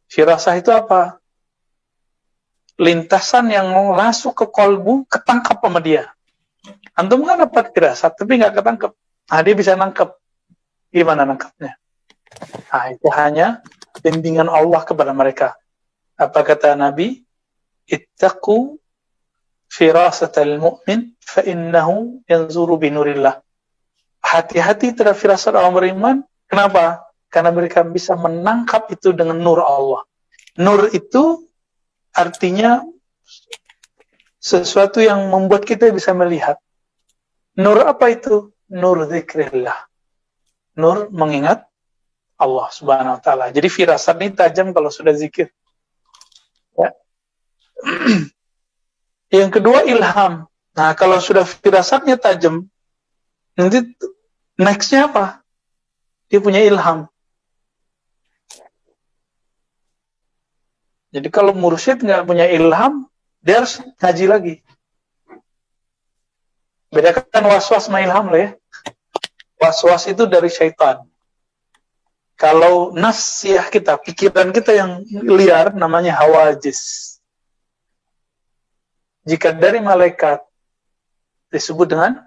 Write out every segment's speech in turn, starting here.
Firasah itu apa? Lintasan yang mau masuk ke kolbu, ketangkap sama dia. Antum kan dapat firasat, tapi nggak ketangkep. Nah, dia bisa nangkep. Gimana nangkepnya? Nah, itu hanya bimbingan Allah kepada mereka. Apa kata Nabi? Ittaqu firasatal mu'min fa innahu yanzuru binurillah. Hati-hati terhadap firasat orang beriman. Kenapa? Karena mereka bisa menangkap itu dengan nur Allah. Nur itu artinya sesuatu yang membuat kita bisa melihat. Nur apa itu? Nur zikrillah. Nur mengingat Allah subhanahu wa ta'ala. Jadi firasat ini tajam kalau sudah zikir. Ya. Yang kedua ilham. Nah, kalau sudah firasatnya tajam, nanti next-nya apa? Dia punya ilham. Jadi kalau mursyid nggak punya ilham, dia harus ngaji lagi. Bedakan was-was sama ilham lah ya. Was-was itu dari syaitan. Kalau nafsiyah kita, pikiran kita yang liar, namanya hawajis. Jika dari malaikat, disebut dengan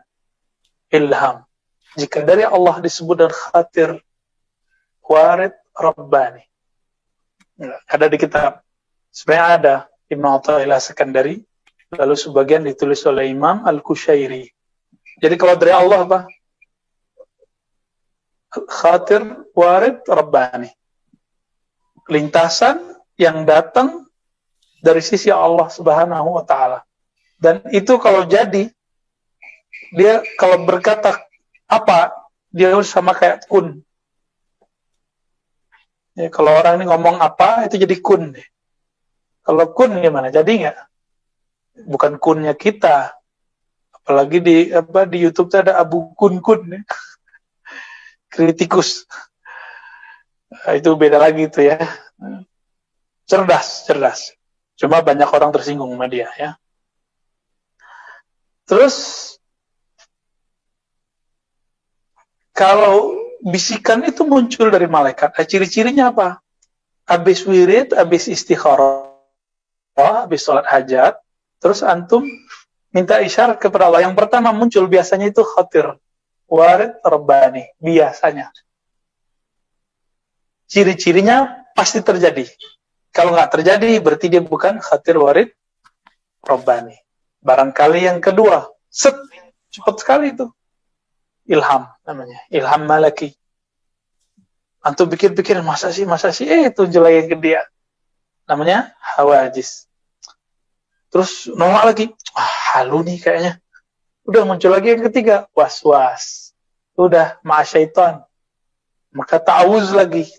ilham. Jika dari Allah disebut dengan khatir, warid, rabbani. Ada di kitab. Sebenarnya ada Ibn Athaillah Sekandari, lalu sebagian ditulis oleh Imam Al-Kushairi. Jadi kalau dari Allah apa? Khatir, warid, rabbani. Lintasan yang datang dari sisi Allah Subhanahu wa ta'ala. Dan itu kalau jadi, dia kalau berkata apa, dia harus sama kayak kun. Ya, kalau orang ini ngomong apa, itu jadi kun. Kalau kun gimana? Jadi nggak? Bukan kunnya kita. Apalagi di YouTube ada Abu Kun-kun. Ya. Kritikus. Nah, itu beda lagi itu ya. Cerdas. Cuma banyak orang tersinggung sama dia ya. Terus kalau bisikan itu muncul dari malaikat, ciri-cirinya apa? Habis wirid, habis istikharah, habis sholat hajat, terus antum minta isyarat kepada Allah. Yang pertama muncul biasanya itu khatir, warid, rabbani, biasanya. Ciri-cirinya pasti terjadi. Kalau nggak terjadi, berarti dia bukan khatir, warid, rabbani. Barangkali yang kedua, cepat sekali itu. Ilham namanya, ilham malaki. Antum pikir-pikir, masa sih, tunjuk lagi ke dia. Namanya hawajis. Terus nolak lagi, halu nih kayaknya. Udah muncul lagi yang ketiga, was-was. Udah, ma'asyaitan. Maka ta'awuz lagi,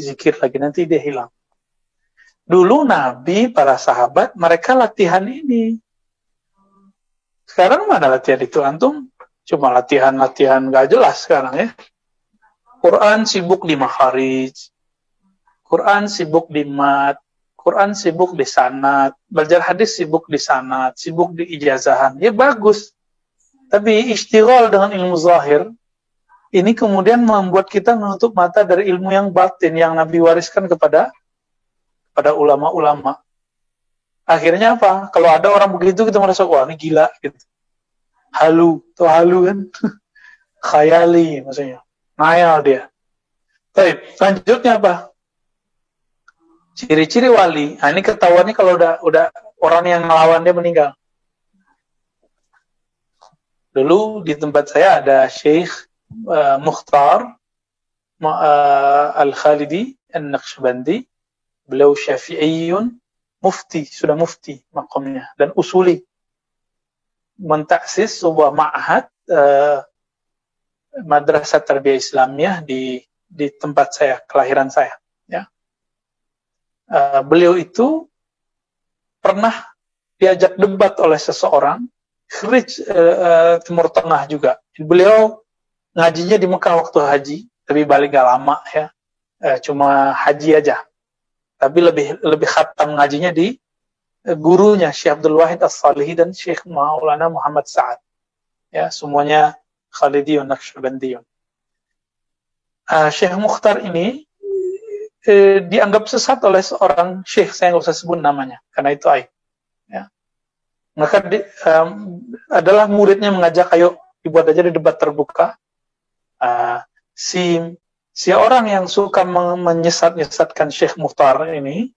zikir lagi, nanti dia hilang. Dulu Nabi, para sahabat, mereka latihan ini. Sekarang mana latihan itu? Antum cuma latihan gak jelas sekarang ya. Quran sibuk di makharij, Quran sibuk di mat, Quran sibuk di sanad, belajar hadis sibuk di sanad, sibuk di ijazahan. Ya bagus. Tapi istighal dengan ilmu zahir, ini kemudian membuat kita menutup mata dari ilmu yang batin yang Nabi wariskan kepada ulama-ulama. Akhirnya apa? Kalau ada orang begitu kita merasa, wah ini gila gitu. Halu kan? Khayali maksudnya. Ngayal dia. Baik, selanjutnya apa? Ciri-ciri wali. Nah, ini ketahuannya kalau udah orang yang melawan dia meninggal. Dulu di tempat saya ada Syekh Mukhtar Al-Khalidi An-Naqshbandi. Beliau Syafi'iyun, sudah mufti makamnya dan usuli. Mentaksis sebuah ma'had madrasah tarbiyah Islamiyah di tempat saya, kelahiran saya ya. Beliau itu pernah diajak debat oleh seseorang Timur Tengah juga. Beliau ngajinya di Mekah waktu haji, tapi balik gak lama ya, cuma haji aja, tapi lebih khatam ngajinya di gurunya Syekh Abdul Wahid As-Salihi dan Syekh Maulana Muhammad Sa'ad. Ya, semuanya Khalidiyun Naqsyabandiyun. Syekh Mukhtar ini dianggap sesat oleh seorang syekh, saya nggak usah sebut namanya karena itu aib. Ya. Maka adalah muridnya mengajak, ayo dibuat aja di debat terbuka. Si orang yang suka menyesatkan Syekh Mukhtar ini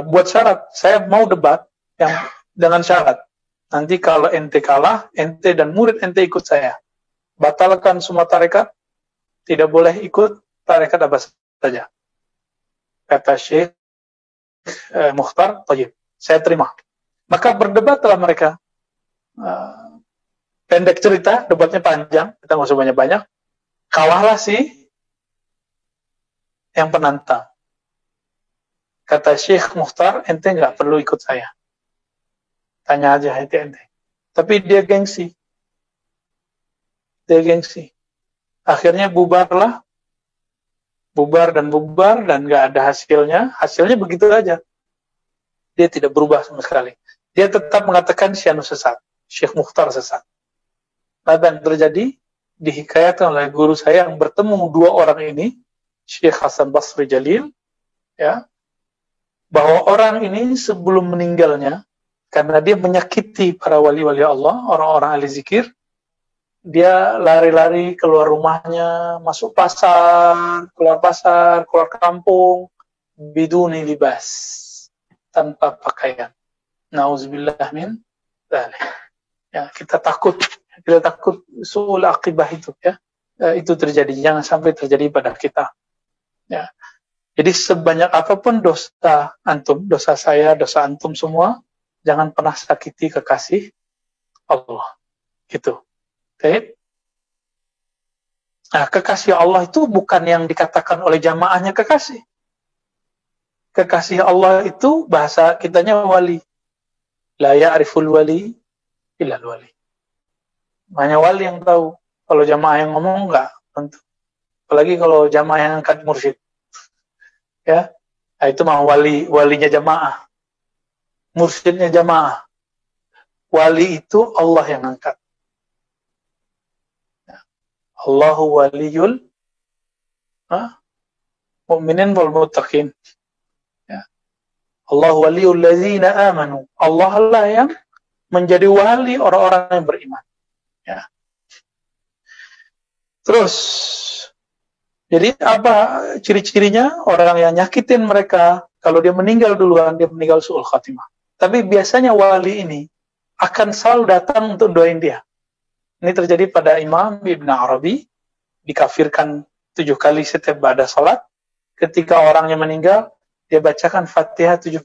buat syarat, saya mau debat yang dengan syarat, nanti kalau ente kalah, ente dan murid ente ikut saya, batalkan semua tarekat, tidak boleh ikut tarekat apa saja. Kata Syekh Mukhtar, tajib, saya terima. Maka berdebatlah mereka. Pendek cerita, debatnya panjang, kita nggak usah banyak-banyak. Kalahlah si yang penantang. Kata Syekh Mukhtar, ente nggak perlu ikut saya. Tanya aja ente. Tapi dia gengsi. Akhirnya bubar dan nggak ada hasilnya. Hasilnya begitu aja. Dia tidak berubah sama sekali. Dia tetap mengatakan Syekh sesat. Syekh Mukhtar sesat. Apa yang terjadi? Dihikayatkan oleh guru saya yang bertemu dua orang ini, Syekh Hasan Basri Jalil, ya, bahwa orang ini sebelum meninggalnya, karena dia menyakiti para wali-wali Allah, orang-orang ahli zikir, dia lari-lari keluar rumahnya, masuk pasar, keluar kampung, biduni libas, tanpa pakaian. Nauzubillah min dzalik. Ya, kita takut suul akibah itu, ya. Itu terjadi, jangan sampai terjadi pada kita. Ya. Jadi sebanyak apapun dosa antum, dosa saya, dosa antum semua, jangan pernah sakiti kekasih Allah. Gitu. Okay? Nah, kekasih Allah itu bukan yang dikatakan oleh jamaahnya kekasih. Kekasih Allah itu bahasa kitanya wali. La ya'riful wali illal wali. Hanya wali yang tahu. Kalau jamaah yang ngomong enggak tentu. Apalagi kalau jamaah yang angkat mursyid. Ya. Nah, itu mah walinya jamaah. Mursyidnya jamaah. Wali itu Allah yang angkat. Allahu waliyul mu'minin wal muttaqin. Ya. Allahu waliyul ladzina amanu. Allah lah yang menjadi wali orang-orang yang beriman. Ya. Terus, jadi apa ciri-cirinya? Orang yang nyakitin mereka, kalau dia meninggal duluan, dia meninggal su'ul khatimah. Tapi biasanya wali ini akan selalu datang untuk doain dia. Ini terjadi pada Imam Ibn Arabi, dikafirkan 7 kali setiap ba'da salat. Ketika orangnya meninggal, dia bacakan Fatihah 70.000,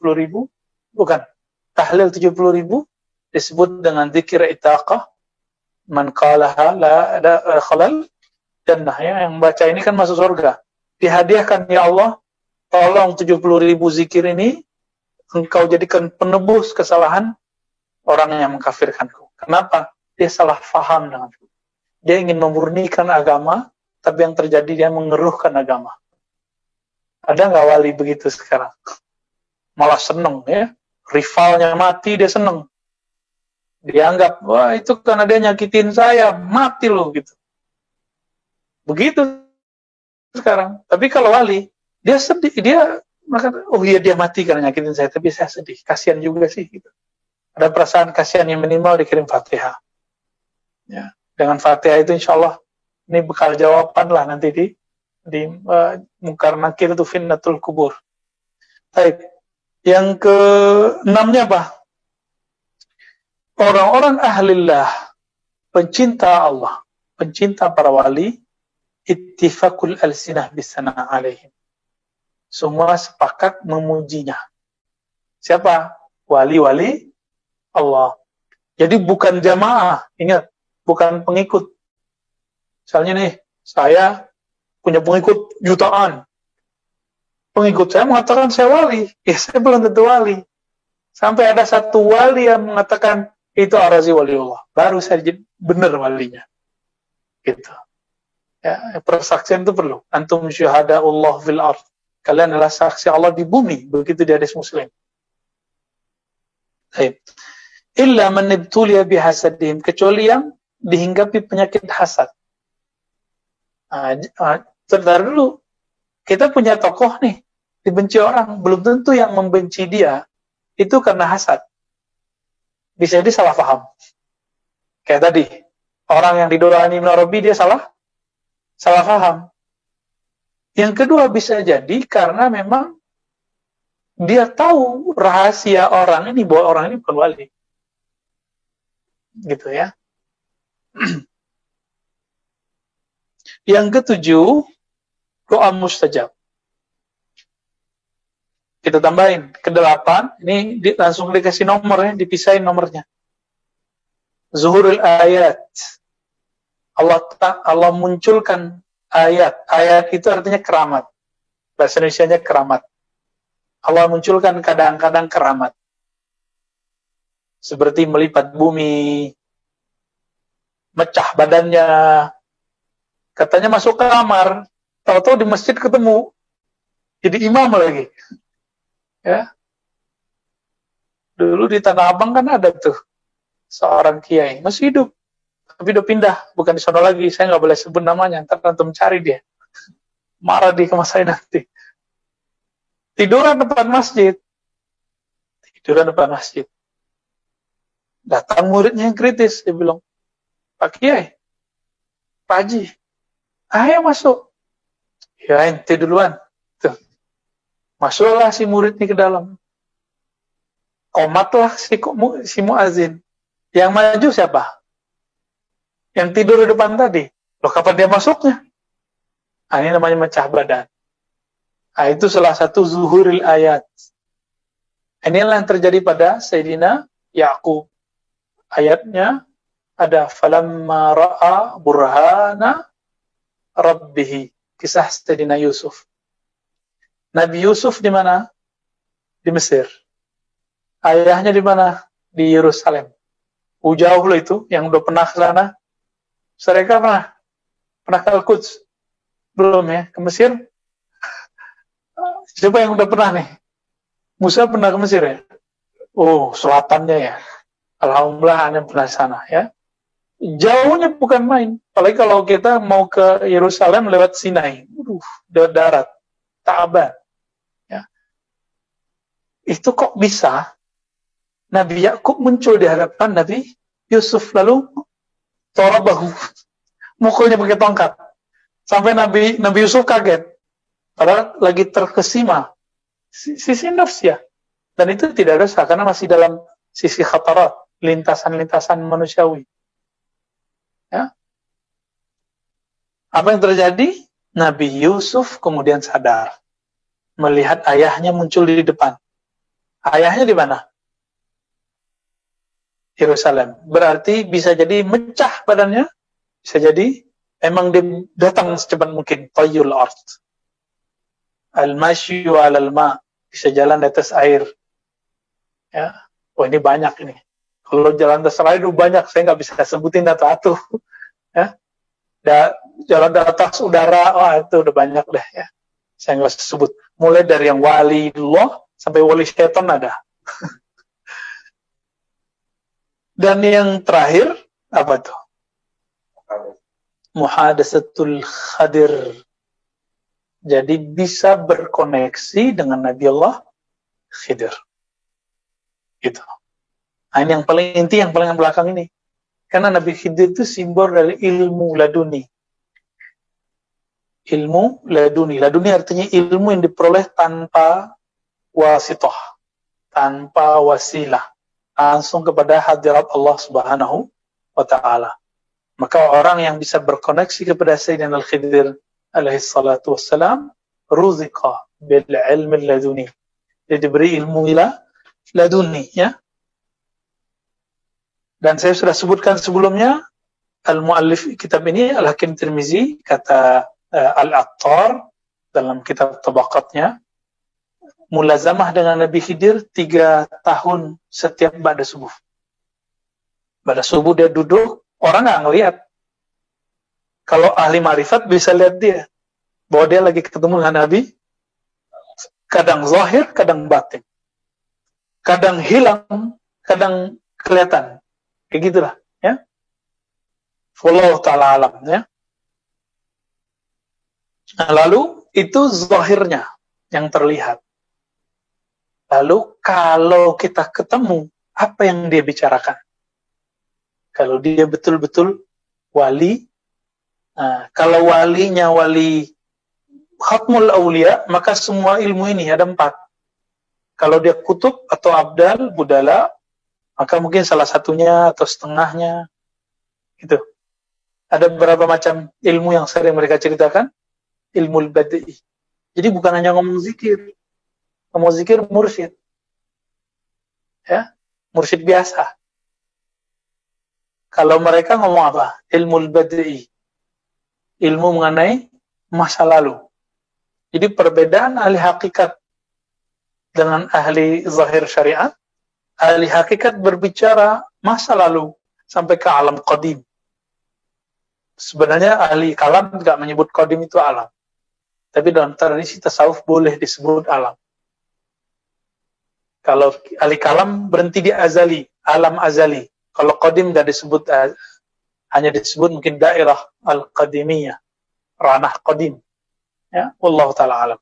bukan, tahlil 70.000, disebut dengan zikir itaqah, man qalaha la ada khalal jannah, ya, yang baca ini kan masuk surga. Dihadiahkan, ya Allah, tolong 70.000 zikir ini engkau jadikan penebus kesalahan orang yang mengkafirkanku. Kenapa? Dia salah faham denganku. Dia ingin memurnikan agama, tapi yang terjadi dia mengeruhkan agama. Ada nggak wali begitu sekarang? Malah seneng, ya. Rivalnya mati, dia seneng. Dianggap, wah itu karena dia nyakitin saya, mati loh, gitu. Begitu sekarang. Tapi kalau wali, dia sedih, dia maka, oh iya dia mati karena nyakitin saya, tapi saya sedih, kasihan juga sih, gitu. Ada perasaan kasihan yang minimal, dikirim Fatihah. Ya, dengan Fatihah itu insya Allah ini bekal jawaban lah nanti di Munkar Nakir itu Finnatul Kubur. Baik. Yang ke-6-nya apa? Orang-orang ahlillah, pencinta Allah, pencinta para wali, ittifaqul alsinah bisana alaihim. Semua sepakat memujinya. Siapa? Wali-wali Allah. Jadi bukan jamaah, ingat, bukan pengikut. Misalnya nih, saya punya pengikut jutaan. Pengikut saya mengatakan saya wali. Ya, saya belum tentu wali. Sampai ada satu wali yang mengatakan itu Ar-Razi waliullah. Baru saya jadi benar walinya. Gitu. Ya, persaksian itu perlu. Antum syuhada'ullah fil ardh. Kalian adalah saksi Allah di bumi. Begitu di hadis Muslim. Baik. Illa man ibtuliya bihasadihim, kecuali yang dihinggapi penyakit hasad. Sebentar dulu. Kita punya tokoh nih, dibenci orang, belum tentu yang membenci dia itu karena hasad. Bisa jadi salah paham. Kayak tadi, orang yang didoain Ibnu Arabi dia salah paham. Yang kedua bisa jadi karena memang dia tahu rahasia orang ini bahwa orang ini bukan wali. Gitu ya. Yang ketujuh, doa mustajab. Kita tambahin ke 8, ini langsung dikasih nomor ya, dipisahin nomornya. Zuhurul ayat. Allah munculkan ayat. Ayat itu artinya keramat. Bahasa Indonesianya keramat. Allah munculkan kadang-kadang keramat. Seperti melipat bumi, mecah badannya. Katanya masuk kamar, tahu-tahu di masjid ketemu. Jadi imam lagi. Ya. Dulu di Tanah Abang kan ada tuh seorang kiai, masih hidup. Tapi udah pindah, bukan di sono lagi. Saya nggak boleh sebut namanya, ntar antum cari dia. Marah dia sama saya nanti. Tiduran depan masjid. Datang muridnya yang kritis, dia bilang, Pak Kiai, Pak Haji, ayo masuk. Ya ente duluan. Tuh. Masuklah si murid ini ke dalam. Komatlah si muazin. Yang maju siapa? Yang tidur di depan tadi. Loh kapan dia masuknya? Nah, ini namanya mecah badan. Nah, itu salah satu zuhuril ayat. Inilah yang terjadi pada Sayyidina Ya'qub. Ayatnya ada falamma ra'a burhana rabbihi. Kisah Sayyidina Yusuf. Nabi Yusuf di mana? Di Mesir. Ayahnya di mana? Di Yerusalem. Jauh loh itu, yang udah pernah ke sana. Mereka pernah ke Al-Quds? Belum ya, ke Mesir? Siapa yang udah pernah nih? Musa pernah ke Mesir ya? Oh, selatannya ya. Alhamdulillah Anda pernah ke sana ya. Jauhnya bukan main. Apalagi kalau kita mau ke Yerusalem lewat Sinai. Lewat darat. Ta'ban. Ya. Itu kok bisa Nabi Yakub muncul di hadapan Nabi Yusuf, lalu torabahu, mukulnya pakai tongkat, sampai Nabi Yusuf kaget, padahal lagi terkesima sisi nafs ya, dan itu tidak dosa karena masih dalam sisi khatarat, lintasan-lintasan manusiawi. Ya. Apa yang terjadi? Nabi Yusuf kemudian sadar melihat ayahnya muncul di depan. Ayahnya di mana? Yerusalem. Berarti bisa jadi mecah badannya, bisa jadi emang dia datang secepat mungkin. Tayyul ard. Al-masyu alal ma, bisa jalan di atas air. Ya. Oh ini banyak ini. Kalau jalan di atas air itu banyak, saya nggak bisa sebutin satu-satu. Ya. Jalan di atas udara, itu udah banyak deh ya. Saya nggak bisa sebut. Mulai dari yang wali Allah sampai wali syaitan ada. Dan yang terakhir, apa tuh? Muhadasatul Khadir. Jadi bisa berkoneksi dengan Nabi Allah Khidir. Gitu. Nah, ini yang paling inti, yang paling belakang ini. Karena Nabi Khidir itu simbol dari ilmu laduni. Ilmu laduni. Laduni artinya ilmu yang diperoleh tanpa wasitoh. Tanpa wasilah. Langsung kepada hadirat Allah Subhanahu wa ta'ala. Maka orang yang bisa berkoneksi kepada Sayyidina Al-Khidir alaihi salatu wassalam, ruziqa bil ilmi laduni. Dia diberi ilmu laduni ya. Dan saya sudah sebutkan sebelumnya, al-muallif kitab ini Al-Hakim Tirmizi, kata Al-Attar dalam kitab tabaqatnya, mulazamah dengan Nabi Khidir 3 tahun setiap ba'da subuh. Ba'da subuh dia duduk, orang nggak ngelihat. Kalau ahli marifat bisa lihat dia, bahwa dia lagi ketemu dengan Nabi, kadang zahir, kadang batin. Kadang hilang, kadang kelihatan. Kayak gitulah, ya. Wallahu ta'ala alam, ya. Nah, lalu Itu zahirnya yang terlihat. Lalu kalau kita ketemu, apa yang dia bicarakan? Kalau dia betul-betul wali, kalau walinya wali khatmul awliya, maka semua ilmu ini ada 4. Kalau dia kutub atau abdal, budala, maka mungkin salah satunya atau setengahnya. Gitu. Ada beberapa macam ilmu yang sering mereka ceritakan. Ilmu badi. Jadi bukan hanya ngomong zikir. Ngomong zikir mursyid. Ya, mursyid biasa. Kalau mereka ngomong apa? Ilmu badi. Ilmu mengenai masa lalu. Jadi perbedaan ahli hakikat dengan ahli zahir syariat, ahli hakikat berbicara masa lalu sampai ke alam qadim. Sebenarnya ahli kalam tidak menyebut qadim itu alam. Tapi dalam tradisi tasawuf boleh disebut alam. Kalau ahli kalam berhenti di azali, alam azali. Kalau qadim tidak disebut, hanya disebut mungkin daerah al-qadimiyah, ranah qadim. Ya, wallahu ta'ala alam.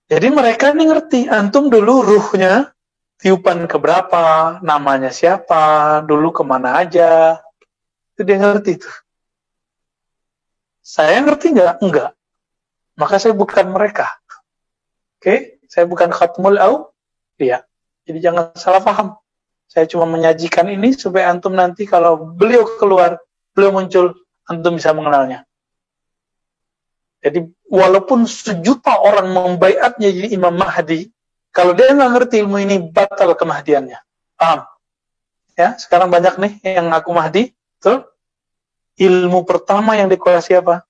Jadi mereka ini ngerti, antum dulu ruhnya tiupan keberapa, namanya siapa, dulu kemana aja, itu dia ngerti tuh. Saya ngerti nggak? Enggak. Maka saya bukan mereka. Oke? Saya bukan khatmul awliya. Jadi jangan salah paham. Saya cuma menyajikan ini supaya antum nanti kalau beliau keluar, beliau muncul, antum bisa mengenalnya. Jadi walaupun 1 juta orang membaiatnya jadi Imam Mahdi, kalau dia nggak ngerti ilmu ini, batal kemahdiannya. Paham? Ya, sekarang banyak nih yang ngaku Mahdi, betul? Ilmu pertama yang dikuasai apa?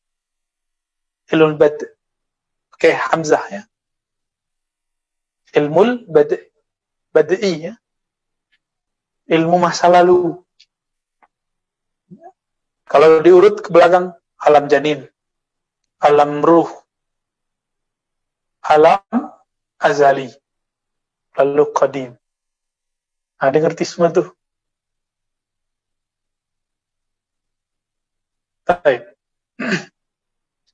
Ilmu bad. Oke, Hamzah ya. Ilmu bad'i ya. Ilmu masa lalu. Kalau diurut ke belakang, alam janin, alam ruh, alam azali, lalu qadim. Ada ngerti semua tuh? Baik.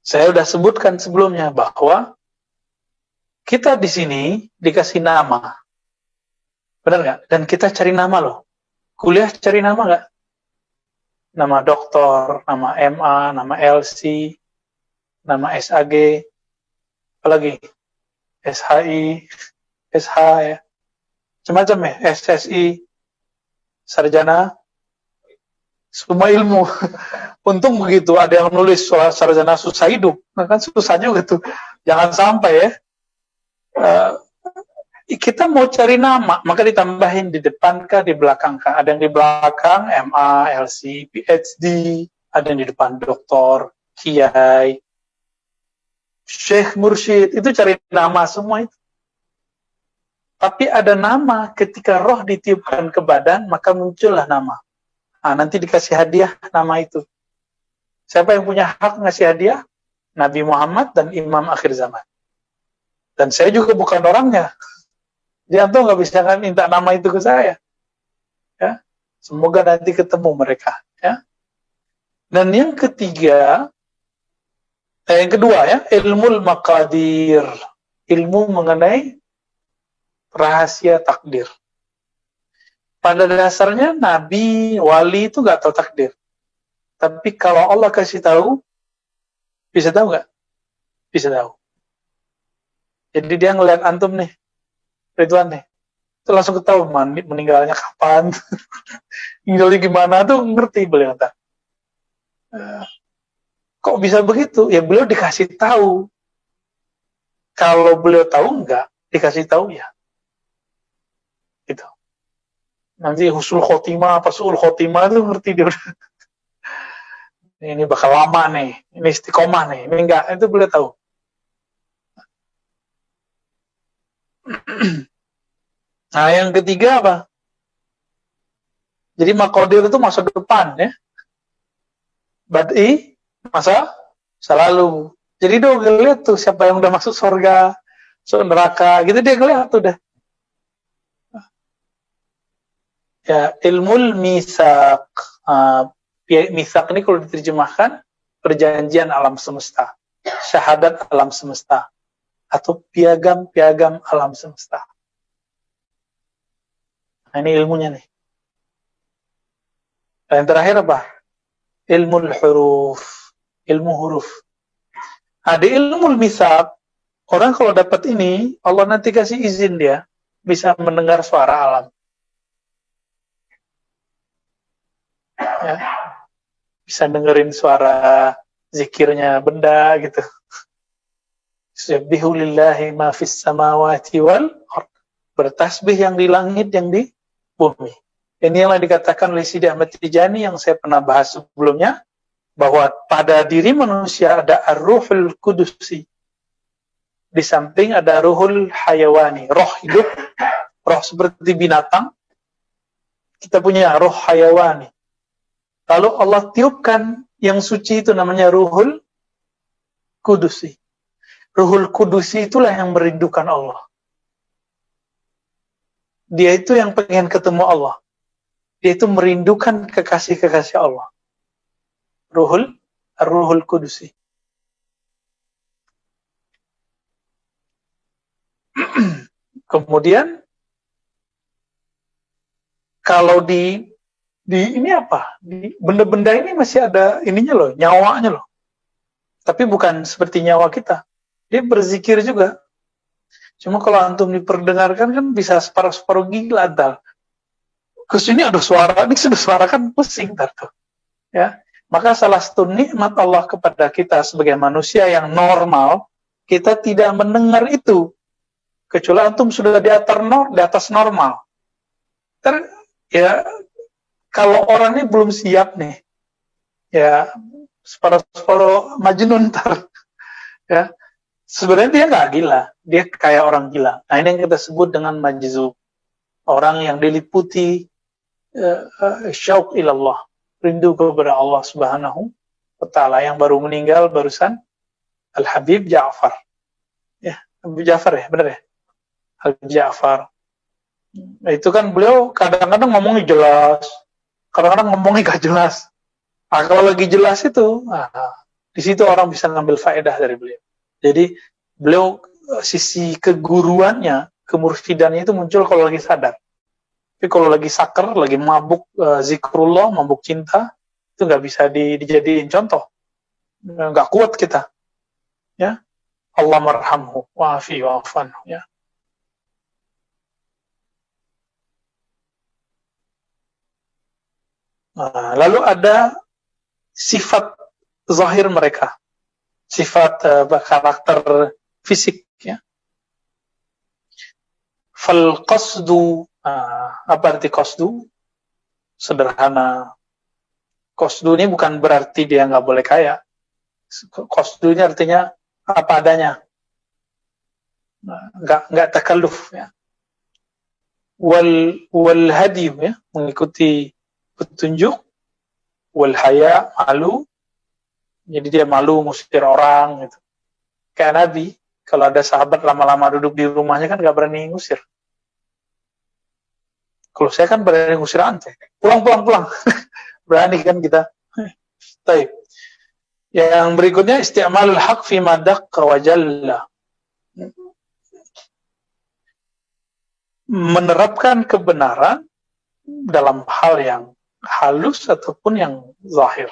Saya sudah sebutkan sebelumnya bahwa kita di sini dikasih nama. Benar nggak? Dan kita cari nama loh. Kuliah cari nama nggak? Nama doktor, nama MA, nama LC, nama SAG, apalagi SHI, SH ya, macam-macam ya, SSI, sarjana, semua ilmu. Untung begitu, ada yang nulis soal sarjana susah hidup, nah kan susah juga tuh, jangan sampai ya. Kita mau cari nama, maka ditambahin di depan kah, di belakang kah. Ada yang di belakang, MA, LC, PhD, ada yang di depan doktor, kiai, syekh, mursyid, itu cari nama semua itu. Tapi ada nama, ketika roh ditiupkan ke badan, maka muncullah nama. Nah, nanti dikasih hadiah nama itu. Siapa yang punya hak ngasih hadiah? Nabi Muhammad dan Imam akhir zaman. Dan saya juga bukan orangnya. Jadi antum nggak bisa kan minta nama itu ke saya. Ya, semoga nanti ketemu mereka. Ya. Dan yang ketiga, yang kedua ya, ilmu maqadir, ilmu mengenai rahasia takdir. Pada dasarnya nabi, wali itu nggak tahu takdir. Tapi kalau Allah kasih tahu, bisa tahu nggak? Bisa tahu. Jadi dia ngeliat antum nih, Ridwan nih, itu langsung ketahui meninggalnya kapan, tinggalnya gimana tuh ngerti beliau kata. Kok bisa begitu? Ya beliau dikasih tahu. Kalau beliau tahu enggak, dikasih tahu ya. Gitu. Nanti husnul khotimah apa suul khotimah tuh ngerti dia. Ini bakal lama nih, ini istiqomah nih, ini enggak, itu beliau tahu. Nah, yang ketiga apa? Jadi maqadir itu masa depan ya. Bad'i masa lalu. Jadi dia ngeliat tuh siapa yang udah masuk surga, masuk neraka, gitu dia ngeliat tuh dah. Ya, ilmul misak. Misak ini kalau diterjemahkan perjanjian alam semesta. syahadat alam semesta atau piagam-piagam alam semesta. Nah, ini ilmunya nih. Dan yang terakhir apa? Ilmu huruf, ilmu huruf. Nah, di ilmu misab, orang kalau dapat ini, Allah nanti kasih izin dia bisa mendengar suara alam. Ya. Bisa dengerin suara zikirnya benda gitu. Subbihu lillahi ma fis samawati wal ard. Bertasbih yang di langit, yang di bumi. Ini yang dikatakan oleh Sidi Ahmad Tijani yang saya pernah bahas sebelumnya, bahwa pada diri manusia ada ar-ruhul kudusi. Di samping ada ruhul hayawani, roh hidup, roh seperti binatang. Kita punya roh hayawani. Lalu Allah tiupkan yang suci itu namanya ruhul kudusi. Ruhul kudusi itulah yang merindukan Allah. Dia itu yang pengen ketemu Allah. Dia itu merindukan kekasih-kekasih Allah. Ruhul kudusi. Kemudian kalau di ini apa? Di benda-benda ini masih ada ininya loh, nyawanya loh. Tapi bukan seperti nyawa kita. Dia berzikir juga. Cuma kalau antum diperdengarkan kan bisa separuh-separuh gila antar. Kesini ada suara, ini sudah suara kan pusing tuh. Ya. Maka salah satu nikmat Allah kepada kita sebagai manusia yang normal, kita tidak mendengar itu. Kecuali antum sudah di atas normal. Ya, kalau orang ini belum siap nih, ya separuh majnun ntar. Ya, sebenarnya dia nggak gila, dia kayak orang gila. Nah, ini yang kita sebut dengan majzub. Orang yang diliputi syauq ilallah, rindu kepada Allah Subhanahu wa Ta'ala, yang baru meninggal barusan, Al-Habib Ja'far. Ya, Habib Ja'far ya, benar ya? Habib Ja'far. Nah, itu kan beliau kadang-kadang ngomongnya jelas, kadang-kadang ngomongnya gak jelas. Nah, kalau lagi jelas itu, di situ orang bisa ngambil faedah dari beliau. Jadi beliau sisi keguruannya, kemursyidannya itu muncul kalau lagi sadar. Tapi kalau lagi saker, lagi mabuk zikrullah, mabuk cinta, itu nggak bisa dijadiin contoh. Nggak kuat kita. Ya, Allah marhamhu, wa'afi wa'afanhu. Ya. Nah, lalu ada sifat zahir mereka, sifat karakter fisik. Ya. Fal qasdu, apa arti qasdu? Sederhana. Qasdu ini bukan berarti dia nggak boleh kaya. Qasdu ini artinya apa adanya, nggak takalluf. Ya. Wal hadi, ya, mengikuti petunjuk. Wal haya, malu. Jadi dia malu ngusir orang gitu. Kayak Nabi, kalau ada sahabat lama-lama duduk di rumahnya kan nggak berani ngusir. Kalau saya kan berani ngusir antum. Pulang. Berani kan kita. Baik. Yang berikutnya isti'malul haq fi ma daqqa wa jalla. Menerapkan kebenaran dalam hal yang halus ataupun yang zahir.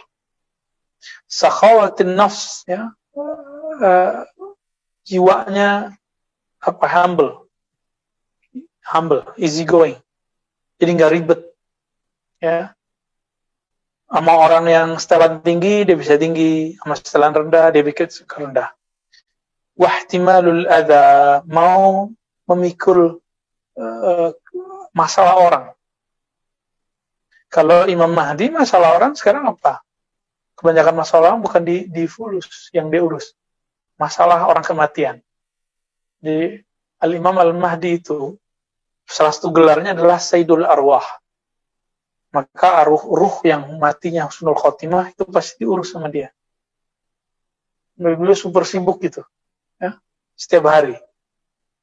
Sakhawatin nafs, ya. Jiwanya humble, easy going. Jadi nggak ribet, ya. Sama orang yang setelan tinggi dia bisa tinggi, sama setelan rendah dia bisa rendah. Wahtimalul adza, mau memikul masalah orang. Kalau Imam Mahdi, masalah orang sekarang apa? Kebanyakan masalah orang bukan di fulus yang diurus, masalah orang kematian. Di Al-Imam Al-Mahdi itu salah satu gelarnya adalah Sayyidul Arwah. Maka ruh yang matinya husnul khotimah itu pasti diurus sama dia. Beliau super sibuk gitu, ya, setiap hari.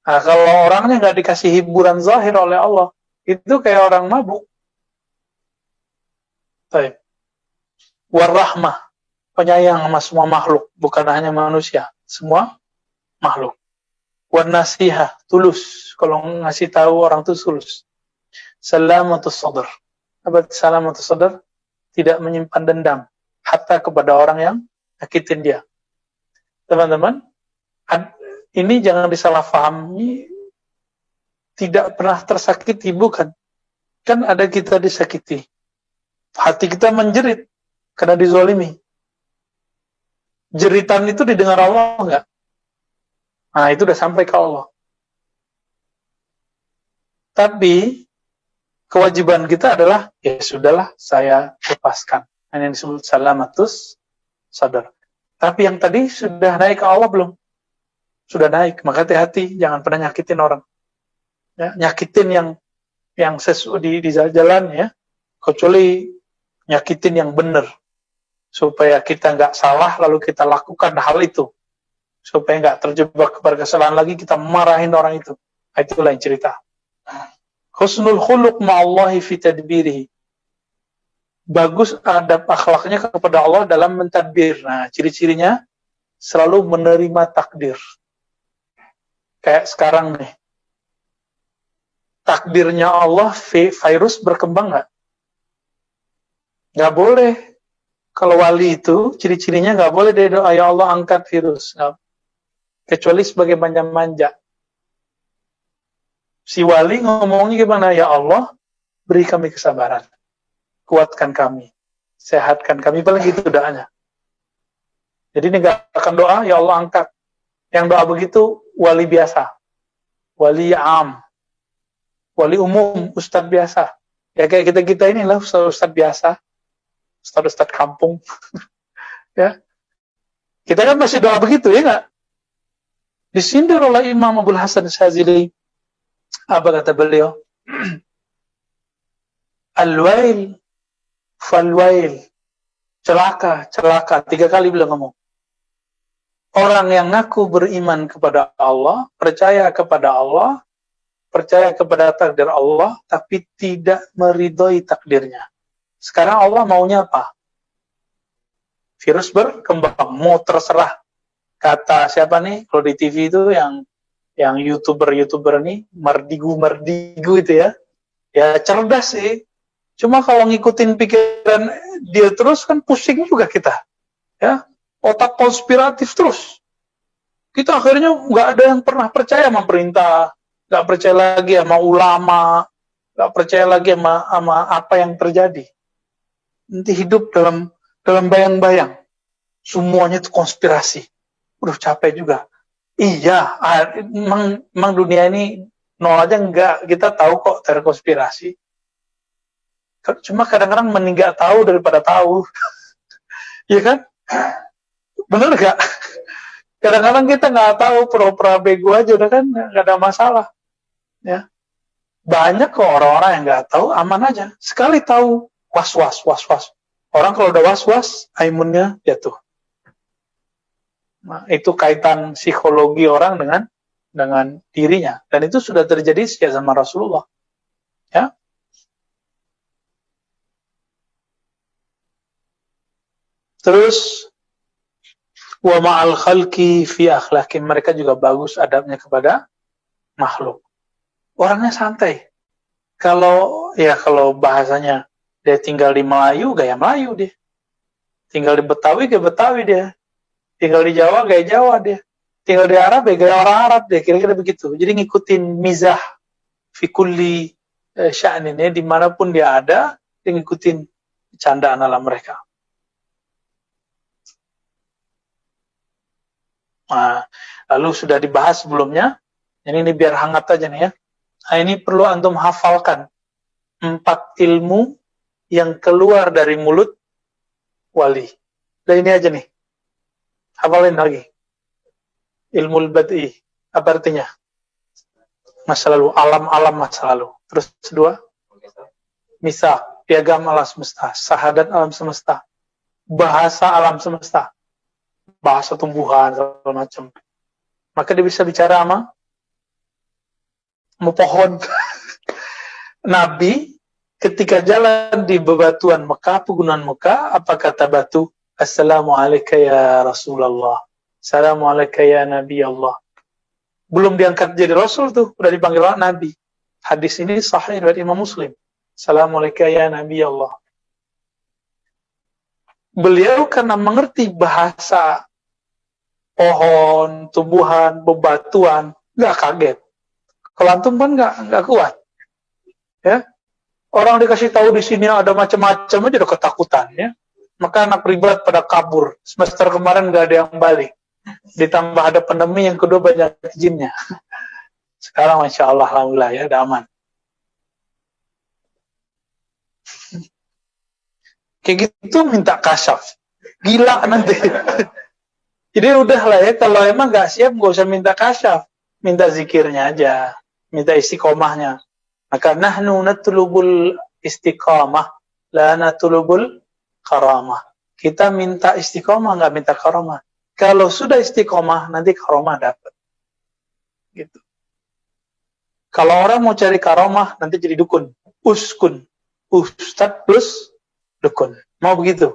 Nah, kalau orangnya nggak dikasih hiburan zahir oleh Allah, itu kayak orang mabuk. Baik. Warahmah, penyayang sama semua makhluk, bukan hanya manusia. semua makhluk. Wan nasihah, tulus. Kalau ngasih tahu orang itu tulus. Salamatus sadr. Apa salamatus sadr? Tidak menyimpan dendam hatta kepada orang yang nyakitin dia. Teman-teman, ini jangan disalahpahami. Tidak pernah tersakiti, bukan. Kan ada kita disakiti. Hati kita menjerit karena dizolimi. Jeritan itu didengar Allah enggak? Nah, itu udah sampai ke Allah. Tapi kewajiban kita adalah, ya sudahlah, saya lepaskan. Ini yang disebut salamatus sadar. Tapi yang tadi sudah naik ke Allah belum? Sudah naik, maka hati-hati, jangan pernah nyakitin orang. Ya, nyakitin yang di jalan ya, kecuali nyakitin yang benar, supaya kita nggak salah lalu kita lakukan hal itu, supaya nggak terjebak kepada kesalahan lagi, kita marahin orang itu. Itulah yang cerita. Husnul khuluq ma'allahi fi tadbirihi. Bagus adab akhlaknya kepada Allah dalam mentadbir. Nah, ciri-cirinya selalu menerima takdir. Kayak sekarang nih. Takdirnya Allah, virus berkembang nggak? Nggak boleh. Kalau wali itu, ciri-cirinya nggak boleh dia doa, ya Allah angkat virus. Nggak. Kecuali sebagai manja-manja. Si wali ngomongnya gimana? Ya Allah, beri kami kesabaran. Kuatkan kami. Sehatkan kami. Paling gitu doanya. Jadi ini nggak akan doa, ya Allah angkat. Yang doa begitu, wali biasa. Wali am. Wali umum, ustadz biasa. Ya kayak kita-kita inilah ustadz biasa. Ustadz kampung. Ya. Kita kan masih doa begitu, ya nggak? Disindir oleh Imam Abdul Hasan Syazili. Apa kata beliau? Al-wail, fal-wail. Celaka, celaka. 3 kali beliau ngomong. Orang yang ngaku beriman kepada Allah, percaya kepada Allah, percaya kepada takdir Allah, tapi tidak meridhoi takdirnya. Sekarang Allah maunya apa? Virus berkembang, mau terserah. Kata siapa nih? Kalau di TV itu yang YouTuber nih, Mardigu itu ya. Ya cerdas sih. Cuma kalau ngikutin pikiran dia terus kan pusing juga kita. Ya, otak konspiratif terus. Kita akhirnya nggak ada yang pernah percaya sama perintah, nggak percaya lagi sama ulama, nggak percaya lagi sama apa yang terjadi. Nanti hidup dalam bayang-bayang. Semuanya itu konspirasi. Udah capek juga. Iya, memang dunia ini nol aja enggak. Kita tahu kok terkonspirasi. Cuma kadang-kadang mending nggak tahu daripada tahu. Iya kan? Bener nggak? Kadang-kadang kita nggak tahu, pura-pura bego aja udah kan nggak ada masalah. Ya. Banyak kok orang-orang yang nggak tahu, aman aja. Sekali tahu, was-was. Orang kalau udah was-was, imunnya jatuh. Nah, itu kaitan psikologi orang dengan dirinya. Dan itu sudah terjadi sejak zaman Rasulullah. Ya. Terus wa ma'al khalqi fi akhlaqi, mereka juga bagus adabnya kepada makhluk. Orangnya santai. Kalau bahasanya dia tinggal di Melayu, gaya Melayu dia. Tinggal di Betawi, gaya Betawi dia. Tinggal di Jawa, gaya Jawa dia. Tinggal di Arab, gaya orang Arab dia. Kira-kira begitu. Jadi ngikutin mizah fi kulli sya'nin, ya. Dimanapun dia ada, dia ngikutin candaan ala mereka. Nah, lalu sudah dibahas sebelumnya. Ini biar hangat aja nih ya. Nah, ini perlu antum hafalkan. 4 ilmu yang keluar dari mulut wali. Dan ini aja nih. Hafalin lagi. Ilmu bad'i. Apa artinya? Masa lalu. Alam-alam masa lalu. Terus 2. Misa. Piagam alam semesta. Sahadat alam semesta. Bahasa alam semesta. Bahasa tumbuhan, segala macam. Maka dia bisa bicara sama pohon. Nabi ketika jalan di bebatuan Mekah, pegunungan Mekah, apa kata batu? Assalamualaikum ya Rasulullah. Assalamualaikum ya Nabi Allah. Belum diangkat jadi Rasul tuh, udah dipanggil Nabi. Hadis ini sahih dari Imam Muslim. Assalamualaikum ya Nabi Allah. Beliau karena mengerti bahasa pohon, tumbuhan, bebatuan, nggak kaget. Kalau antum kan nggak kuat, ya. Orang dikasih tahu di sini ada macam-macam aja udah ketakutan, ya. Maka anak privat pada kabur. Semester kemarin nggak ada yang balik. Ditambah ada pandemi yang kedua banyak jinnya. Sekarang Masya Allah, alhamdulillah ya, udah aman. Kayak gitu minta kasyaf. Gila nanti. Jadi udahlah ya, kalau emang nggak siap nggak usah minta kasyaf. Minta zikirnya aja. Minta istiqomahnya. Maka nahnu natlubul istiqamah. La natlubul karamah. Kita minta istiqomah, nggak minta karamah. Kalau sudah istiqomah, nanti karamah dapat. Gitu. Kalau orang mau cari karamah, nanti jadi dukun. Uskun. Ustadz plus dukun. Mau begitu?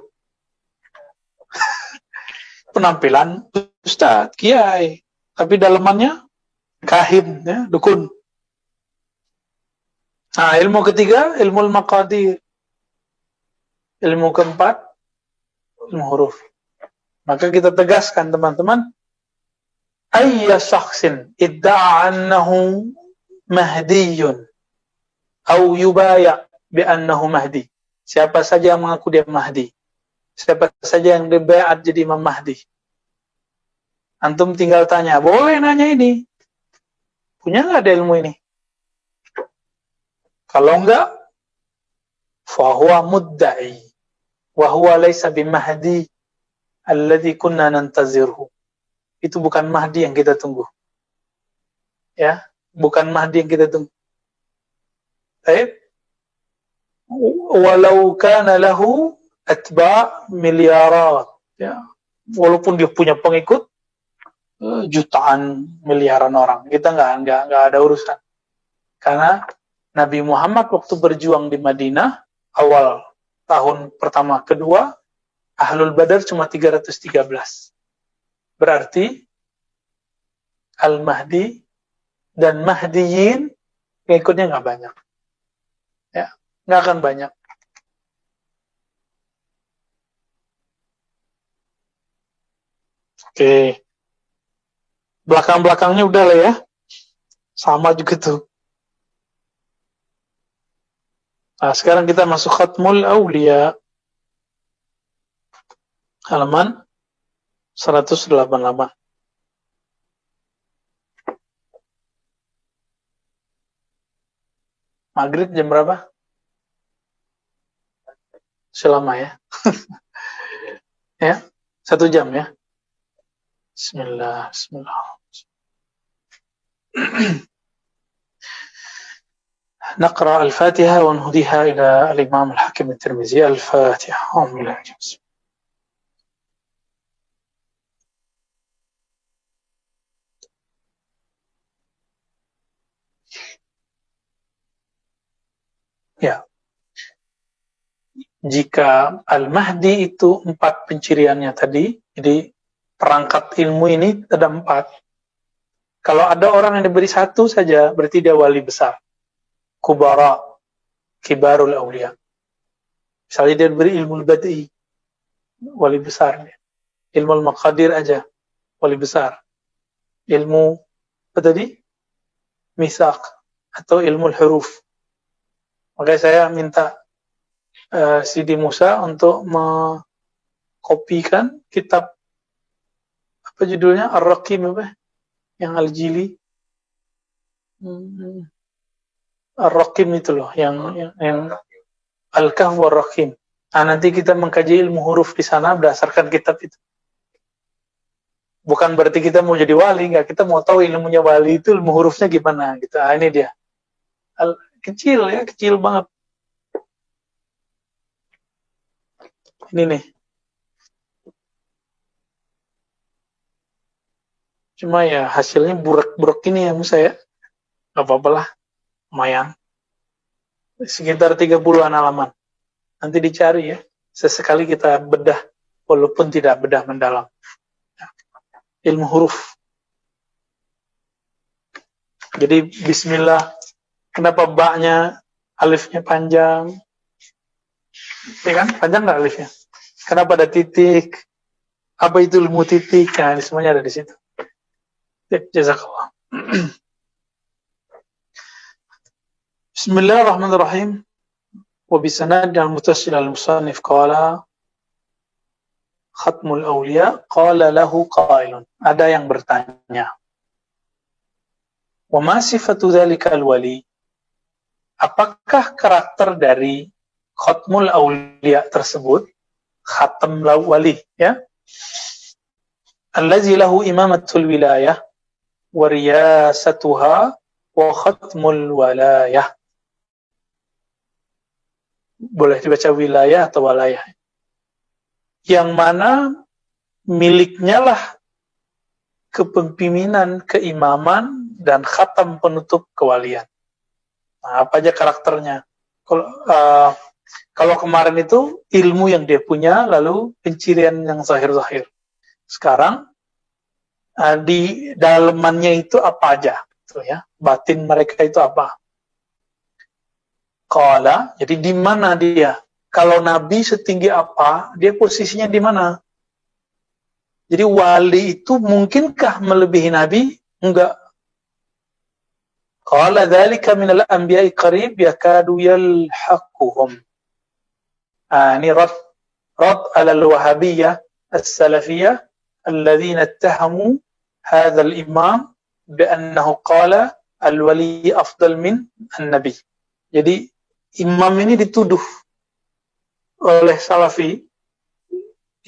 Penampilan ustadz, kiai. Tapi dalamannya kahin, ya, dukun. Nah, ilmu ketiga, ilmu maqadir. Ilmu keempat, ilmu huruf. Maka kita tegaskan teman-teman, ayya syakhsin idda'a annahu mahdiyun au yubaya' bi annahu mahdi. Siapa saja yang mengaku dia mahdi, siapa saja yang dibayat jadi Imam Mahdi, antum tinggal tanya, boleh nanya ini, punya nggak ada ilmu ini? Kalau enggak, fahuwa mudda'i wa huwa laysa bimahdi alladhi kunna nantazirhu. Itu bukan Mahdi yang kita tunggu. Ya, bukan Mahdi yang kita tunggu. Baik. Walau kana lahu atba' miliarat. Ya. Walaupun dia punya pengikut jutaan, miliaran orang, kita nggak ada urusan. Karena Nabi Muhammad waktu berjuang di Madinah, awal tahun pertama, kedua, Ahlul Badar cuma 313. Berarti Al-Mahdi dan Mahdiyin pengikutnya nggak banyak. Ya, nggak akan banyak. Oke. Belakang-belakangnya udah lah ya. Sama juga tuh. Nah, sekarang kita masuk Khatmul Aulia. Halaman 188. Maghrib jam berapa? Selama ya. Ya, 1 jam ya. Bismillah. نقرأ الفاتحة ونهديها إلى الإمام الحاكم الترمذي. الفاتحة. Ya. Jika Al-Mahdi itu 4 penciriannya tadi, jadi perangkat ilmu ini ada 4. Kalau ada orang yang diberi 1 saja, berarti dia wali besar. Kubara, kibarul awliya. Misalnya dia diberi ilmu al-badi, wali besar. Ilmu al-maqadir aja, wali besar. Ilmu apa tadi? Misak atau ilmu al-huruf. Makanya saya minta Sidi Musa untuk mengkopikan kitab apa judulnya, Ar-Raqim apa? Yang Al-Jili. Ar-Raqim itu loh, yang Al-Kahf war-Raqim. Nah, nanti kita mengkaji ilmu huruf di sana berdasarkan kitab itu. Bukan berarti kita mau jadi wali, enggak. Kita mau tahu ilmunya wali itu ilmu hurufnya gimana gitu. Ah, ini dia. Kecil ya, kecil banget. Ini nih. Cuma ya hasilnya burak-burak ini ya Musa ya. Gak apa-apa lah. Lumayan. Sekitar 30-an halaman. Nanti dicari ya. Sesekali kita bedah. Walaupun tidak bedah mendalam. ilmu huruf. Jadi bismillah, kenapa ba-nya alifnya panjang? Ya kan? Panjang nggak alifnya? Kenapa ada titik? Apa itu ilmu titik? Nah, ini semuanya ada di situ. Jazakallah. Bismillahirrahmanirrahim. Wa bisanad al-muttasil al-musannif qala khatmul awliya qala lahu qailun. Ada yang bertanya. Wa ma sifatu dzalika al-wali? Apakah karakter dari khatmul awliya tersebut? Khatam wali, ya. Allazi lahu imamatul wilayah wa riyasatuha wa khatmul walayah. Boleh dibaca wilayah atau walayah. Yang mana miliknya lah kepemimpinan, keimaman, dan khatam penutup kewalian. Nah, apa aja karakternya? Kalau kemarin itu ilmu yang dia punya, lalu pencirian yang zahir-zahir. Sekarang di dalamannya itu apa aja, gitu ya. Batin mereka itu apa? Qala, jadi di mana dia? Kalau Nabi setinggi apa, dia posisinya di mana? Jadi wali itu mungkinkah melebihi Nabi? Enggak. Qala dzalika minal anbiya'i qarib yakadu yalhaquhum. Ini rad ala al-wahabiyyah as-salafiyyah alladhina ittahamu hadha al-imam bi'annahu qala al-wali afdal min an-nabi. Jadi imam ini dituduh oleh Salafi,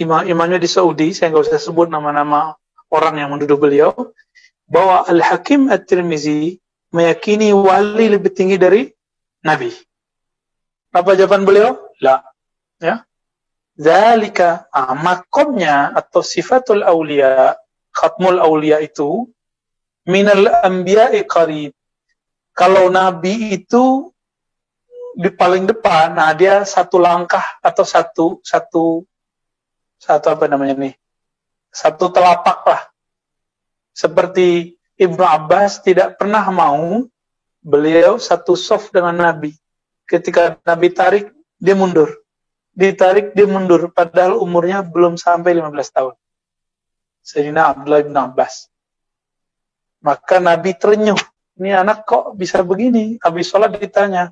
imamnya di Saudi, saya nggak usah sebut nama-nama orang yang menuduh beliau, bahwa Al-Hakim At-Tirmizi meyakini wali lebih tinggi dari Nabi. Apa jawaban beliau? La. Ya. Zalika, makomnya atau sifatul awliya, khatmul awliya itu minal anbiya'i qarib. Kalau Nabi itu di paling depan, nah dia satu langkah atau satu apa namanya nih, satu telapak lah. Seperti Ibnu Abbas tidak pernah mau beliau satu soft dengan Nabi. Ketika Nabi tarik, dia mundur. Ditarik, dia mundur. Padahal umurnya belum sampai 15 tahun. Sayyidina Abdullah bin Abbas. Maka Nabi terenyuh. Ini anak kok bisa begini? Habis sholat ditanya,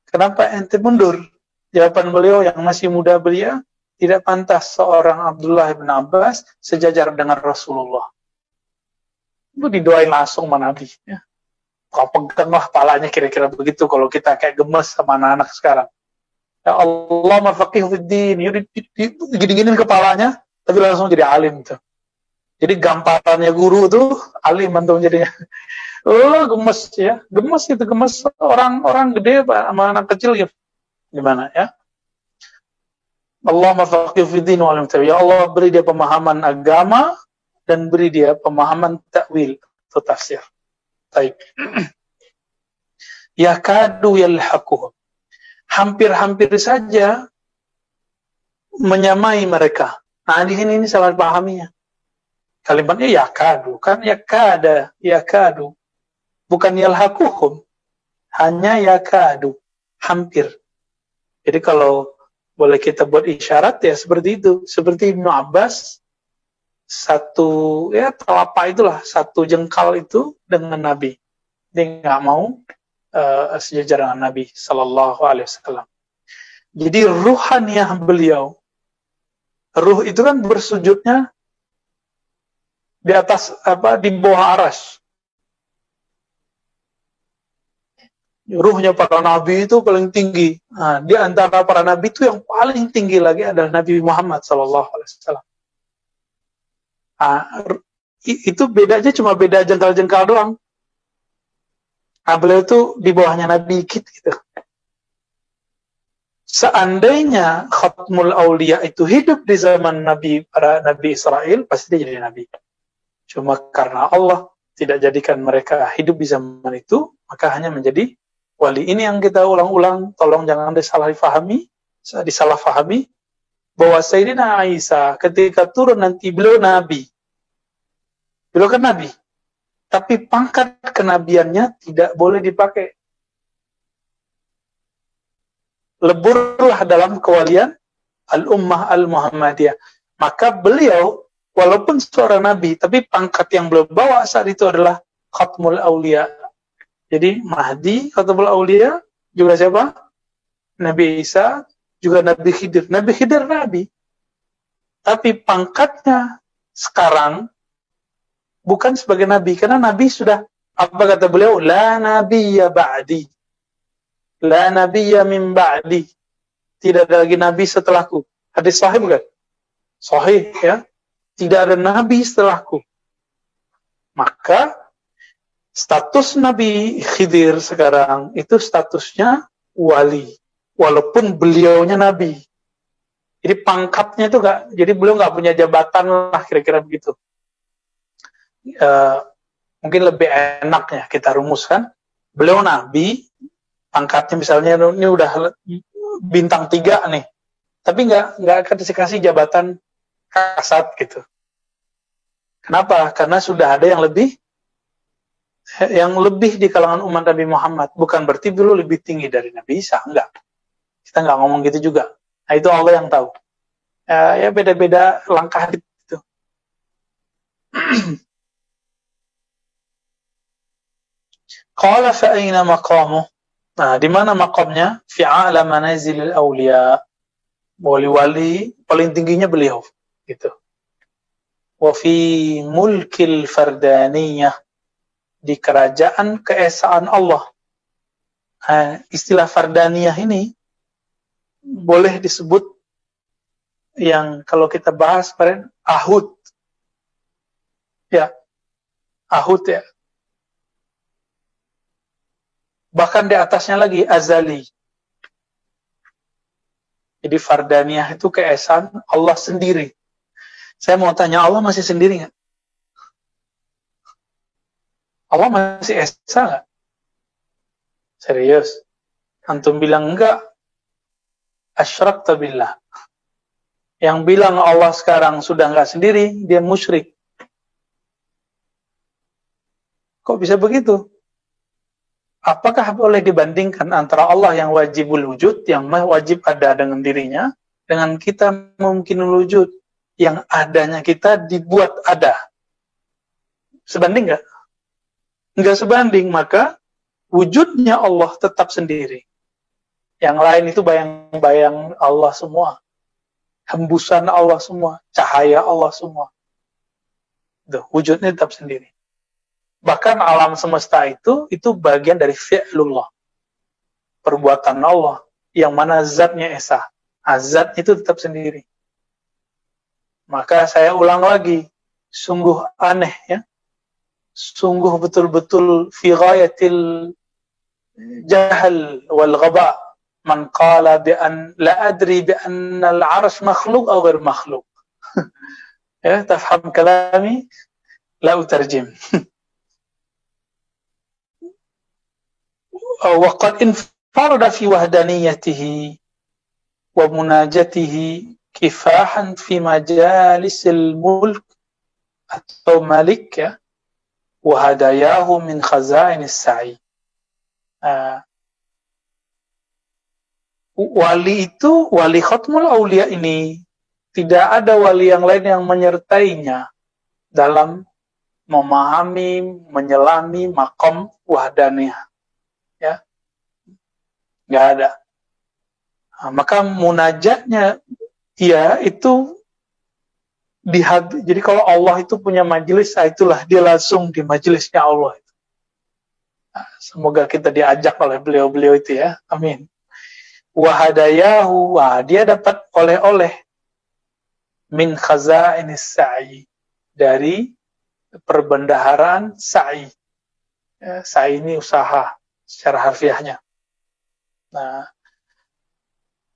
kenapa ente mundur? Jawaban beliau yang masih muda belia, tidak pantas seorang Abdullah bin Abbas sejajar dengan Rasulullah. Itu didoain langsung sama Nabi. Ya. Kau peganglah palanya kira-kira begitu kalau kita kayak gemes sama anak-anak sekarang. Ya Allah mafaqih fiddin, gini-gini kepalanya, tapi langsung jadi alim tuh. Jadi gamparannya guru tuh alim antum jadinya. Gemes ya, gemes orang gede sama anak kecil gitu. Gimana ya? Allah mafaqih fiddin wa alim tawi. Ya Allah beri dia pemahaman agama dan beri dia pemahaman takwil atau tafsir. Baik. Yakadu yalhaquhum. Hampir-hampir saja menyamai mereka. Nah, di sini ini salah pahaminya. Kalimatnya yakadu, kan yakadu. Bukan yalhaquhum. Hanya yakadu, hampir. Jadi kalau boleh kita buat isyarat ya seperti itu. Seperti Ibnu Abbas, satu ya telapak itulah, satu jengkal itu dengan Nabi. Dia nggak mau sejajar dengan Nabi Sallallahu Alaihi Wasallam. Jadi ruhaniyah beliau, ruh itu kan bersujudnya di atas di bawah aras. Ruhnya para nabi itu paling tinggi. Nah, di antara para nabi itu yang paling tinggi lagi adalah Nabi Muhammad Sallallahu Alaihi Wasallam. Itu bedanya cuma beda jengkal-jengkal doang. Beliau itu di bawahnya Nabi dikit gitu. Seandainya Khatmul Aulia itu hidup di zaman para Nabi Israel, pasti dia jadi Nabi. Cuma karena Allah tidak jadikan mereka hidup di zaman itu, maka hanya menjadi wali. Ini yang kita ulang-ulang, tolong jangan disalahfahami, bahwa Sayyidina Isa ketika turun nanti beliau Nabi. Beliau kan nabi, tapi pangkat kenabiannya tidak boleh dipakai. Leburlah dalam kewalian al-ummah al-Muhammadiyah. Maka beliau, walaupun seorang nabi, tapi pangkat yang beliau bawa saat itu adalah Khatmul Aulia. Jadi Mahdi, Khatmul Aulia, juga siapa? Nabi Isa, juga Nabi Khidir. Nabi Khidir nabi. Tapi pangkatnya sekarang bukan sebagai nabi, karena nabi sudah, apa kata beliau? La nabiyya ba'di. La nabiyya min ba'di. Tidak ada lagi nabi setelahku. Hadis sahih bukan? Sahih, ya. Tidak ada nabi setelahku. Maka status Nabi Khidir sekarang itu statusnya wali, walaupun beliaunya nabi. Jadi pangkatnya itu enggak, jadi beliau nggak punya jabatan lah, kira-kira begitu. Mungkin lebih enaknya kita rumuskan, beliau nabi, pangkatnya misalnya ini udah bintang 3 nih, tapi nggak akan dikasih jabatan kasat gitu. Kenapa? Karena sudah ada yang lebih di kalangan umat Nabi Muhammad. Bukan berarti dulu lebih tinggi dari Nabi Isa, enggak. Kita nggak ngomong gitu juga. Nah, itu Allah yang tahu. Ya beda-beda langkah itu. Qala fa aina maqamuh? Nah, di mana maqamnya? Fi a'la manazilil awliya. Wali-wali paling tingginya beliau, gitu. Wa fi mulkil fardaniyah, di kerajaan keesaan Allah. Istilah fardaniyah ini boleh disebut yang kalau kita bahas kemarin ahud. Ya. Ahud ya. Bahkan di atasnya lagi azali. Jadi fardaniyah itu keesaan Allah sendiri. Saya mau tanya, Allah masih sendiri nggak? Allah masih esa nggak? Serius? Antum bilang enggak? Asyrakta billah. Yang bilang Allah sekarang sudah nggak sendiri, dia musyrik. Kok bisa begitu? Apakah boleh dibandingkan antara Allah yang wajibul wujud, yang wajib ada dengan dirinya, dengan kita mungkin wujud, yang adanya kita dibuat ada? Sebanding nggak? Nggak sebanding, maka wujudnya Allah tetap sendiri. Yang lain itu bayang-bayang Allah semua. Hembusan Allah semua. Cahaya Allah semua. Wujudnya tetap sendiri. Bahkan alam semesta itu bagian dari fi'lullah. Perbuatan Allah. Yang mana zatnya esa. Zat itu tetap sendiri. Maka saya ulang lagi. Sungguh aneh ya. Sungguh betul-betul fi ghayatil jahal wal ghaba man qala bi an la adri bi anna al arsh makhluq aw ghair makhluq. Ya, tafham kalami? La utarjim. Wa qad infarada fi wahdaniyatihi wa munajatihi kifahan fi majalisil mulk atau malik ya. Wahadayahu min khazainis sa'i. Wali itu, wali Khatmul Aulia ini, tidak ada wali yang lain yang menyertainya dalam memahami, menyelami maqam wahdaniyah. Ya, nggak ada. Maka munajatnya, ya itu jadi kalau Allah itu punya majelis, itulah dia langsung di majelisnya Allah. Semoga kita diajak oleh beliau-beliau itu ya. Amin. Wahadayahu, dia dapat oleh-oleh min khazainis sa'i, dari perbendaharaan sa'i. Ya, sa'i ini usaha secara harfiahnya. Nah,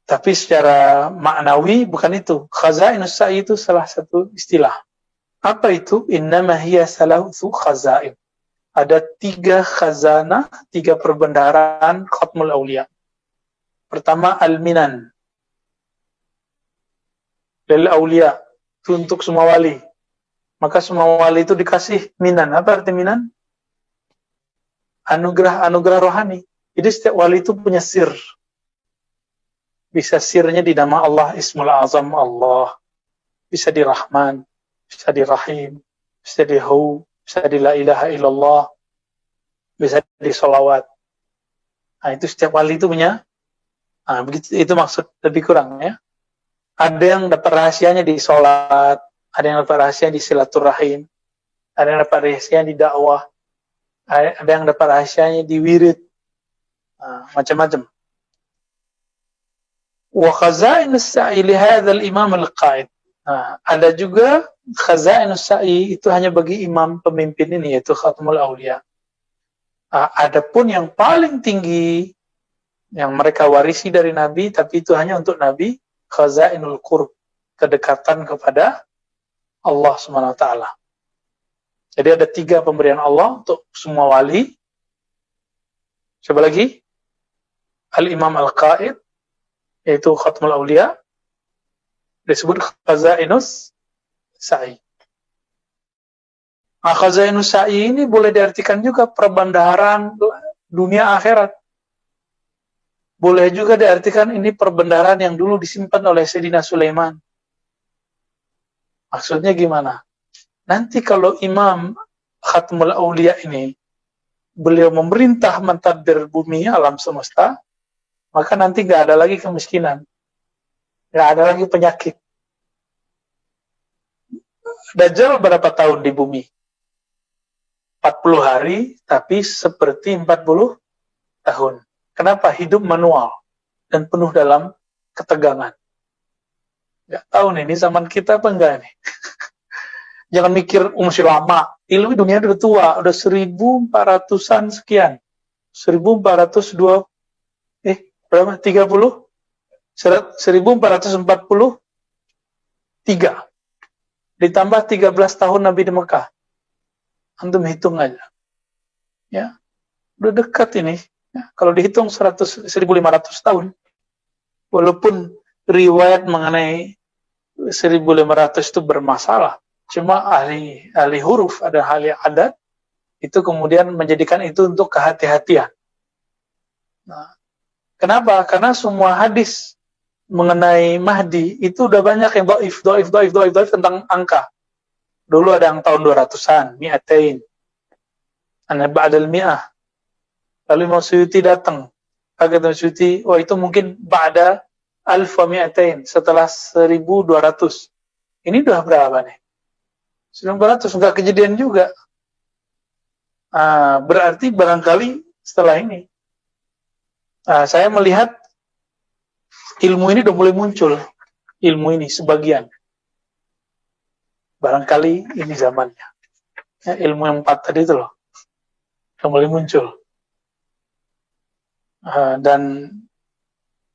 tapi secara maknawi bukan itu. Khazainus sa'i itu salah satu istilah. Apa itu? Innama hiya salasu khazain. Ada 3 khazanah, 3 perbendaharaan Khatmul Aulia. Pertama, al-minan. Lil aulia. Itu untuk semua wali. Maka semua wali itu dikasih minan. Apa arti minan? Anugerah rohani. Jadi setiap wali itu punya sir. Bisa sirnya di nama Allah, Ismul Azam Allah. Bisa di Rahman, bisa di Rahim, bisa di Hu, bisa di La ilaha illallah, bisa di Sholawat. Nah, itu setiap wali itu punya. Nah, begitu, itu maksud lebih kurang ya. Ada yang dapat rahasianya di sholat, ada yang dapat rahasianya di silaturahim, ada yang dapat rahasianya di dakwah, ada yang dapat rahasianya di wirid, macam-macam. Wa khazainus sa'i li hadzal imam al-qa'id. Ada juga khazainus sa'i itu hanya bagi imam pemimpin ini, yaitu Khatmul Auliya. Adapun yang paling tinggi yang mereka warisi dari Nabi, tapi itu hanya untuk Nabi, khazainul qurb, kedekatan kepada Allah Subhanahu wa taala. Jadi ada 3 pemberian Allah untuk semua wali. Coba lagi. Al-Imam Al-Qaid, yaitu Khatmul Auliya, disebut khazainus sa'i. Khazainus sa'i ini boleh diartikan juga perbendaharaan dunia akhirat. Boleh juga diartikan ini perbendaharaan yang dulu disimpan oleh Sayyidina Sulaiman. Maksudnya gimana? Nanti kalau Imam Khatmul Auliya ini, beliau memerintah mentadbir bumi alam semesta, maka nanti nggak ada lagi kemiskinan. Nggak ada lagi penyakit. Dajjal berapa tahun di bumi? 40 hari, tapi seperti 40 tahun. Kenapa? Hidup manual dan penuh dalam ketegangan. Nggak tahu nih, ini zaman kita apa enggak nih? Jangan mikir masih lama. Ilmu dunia udah tua, udah 1400-an sekian. 1402 berapa? 30? 1443. Ditambah 13 tahun Nabi di Mekah. Antum hitung aja. Ya. Udah dekat ini. Ya, kalau dihitung 1.500 tahun. Walaupun riwayat mengenai 1.500 itu bermasalah. Cuma ahli huruf, ada ahli adat, itu kemudian menjadikan itu untuk kehati-hatian. Nah, kenapa? Karena semua hadis mengenai Mahdi itu udah banyak yang dhaif tentang angka. Dulu ada yang tahun 200-an, mi'atain. Ana ba'dal mi'ah. Lalu Imam Suyuti datang. Kata Imam Suyuti, itu mungkin ba'da alfa mi'atain, setelah 1.200. Ini udah berapa nih? 1.200, enggak kejadian juga. Berarti barangkali setelah ini. Saya melihat ilmu ini udah mulai muncul. Ilmu ini sebagian. Barangkali ini zamannya. Ya, ilmu yang 4 tadi itu loh. Udah mulai muncul. Dan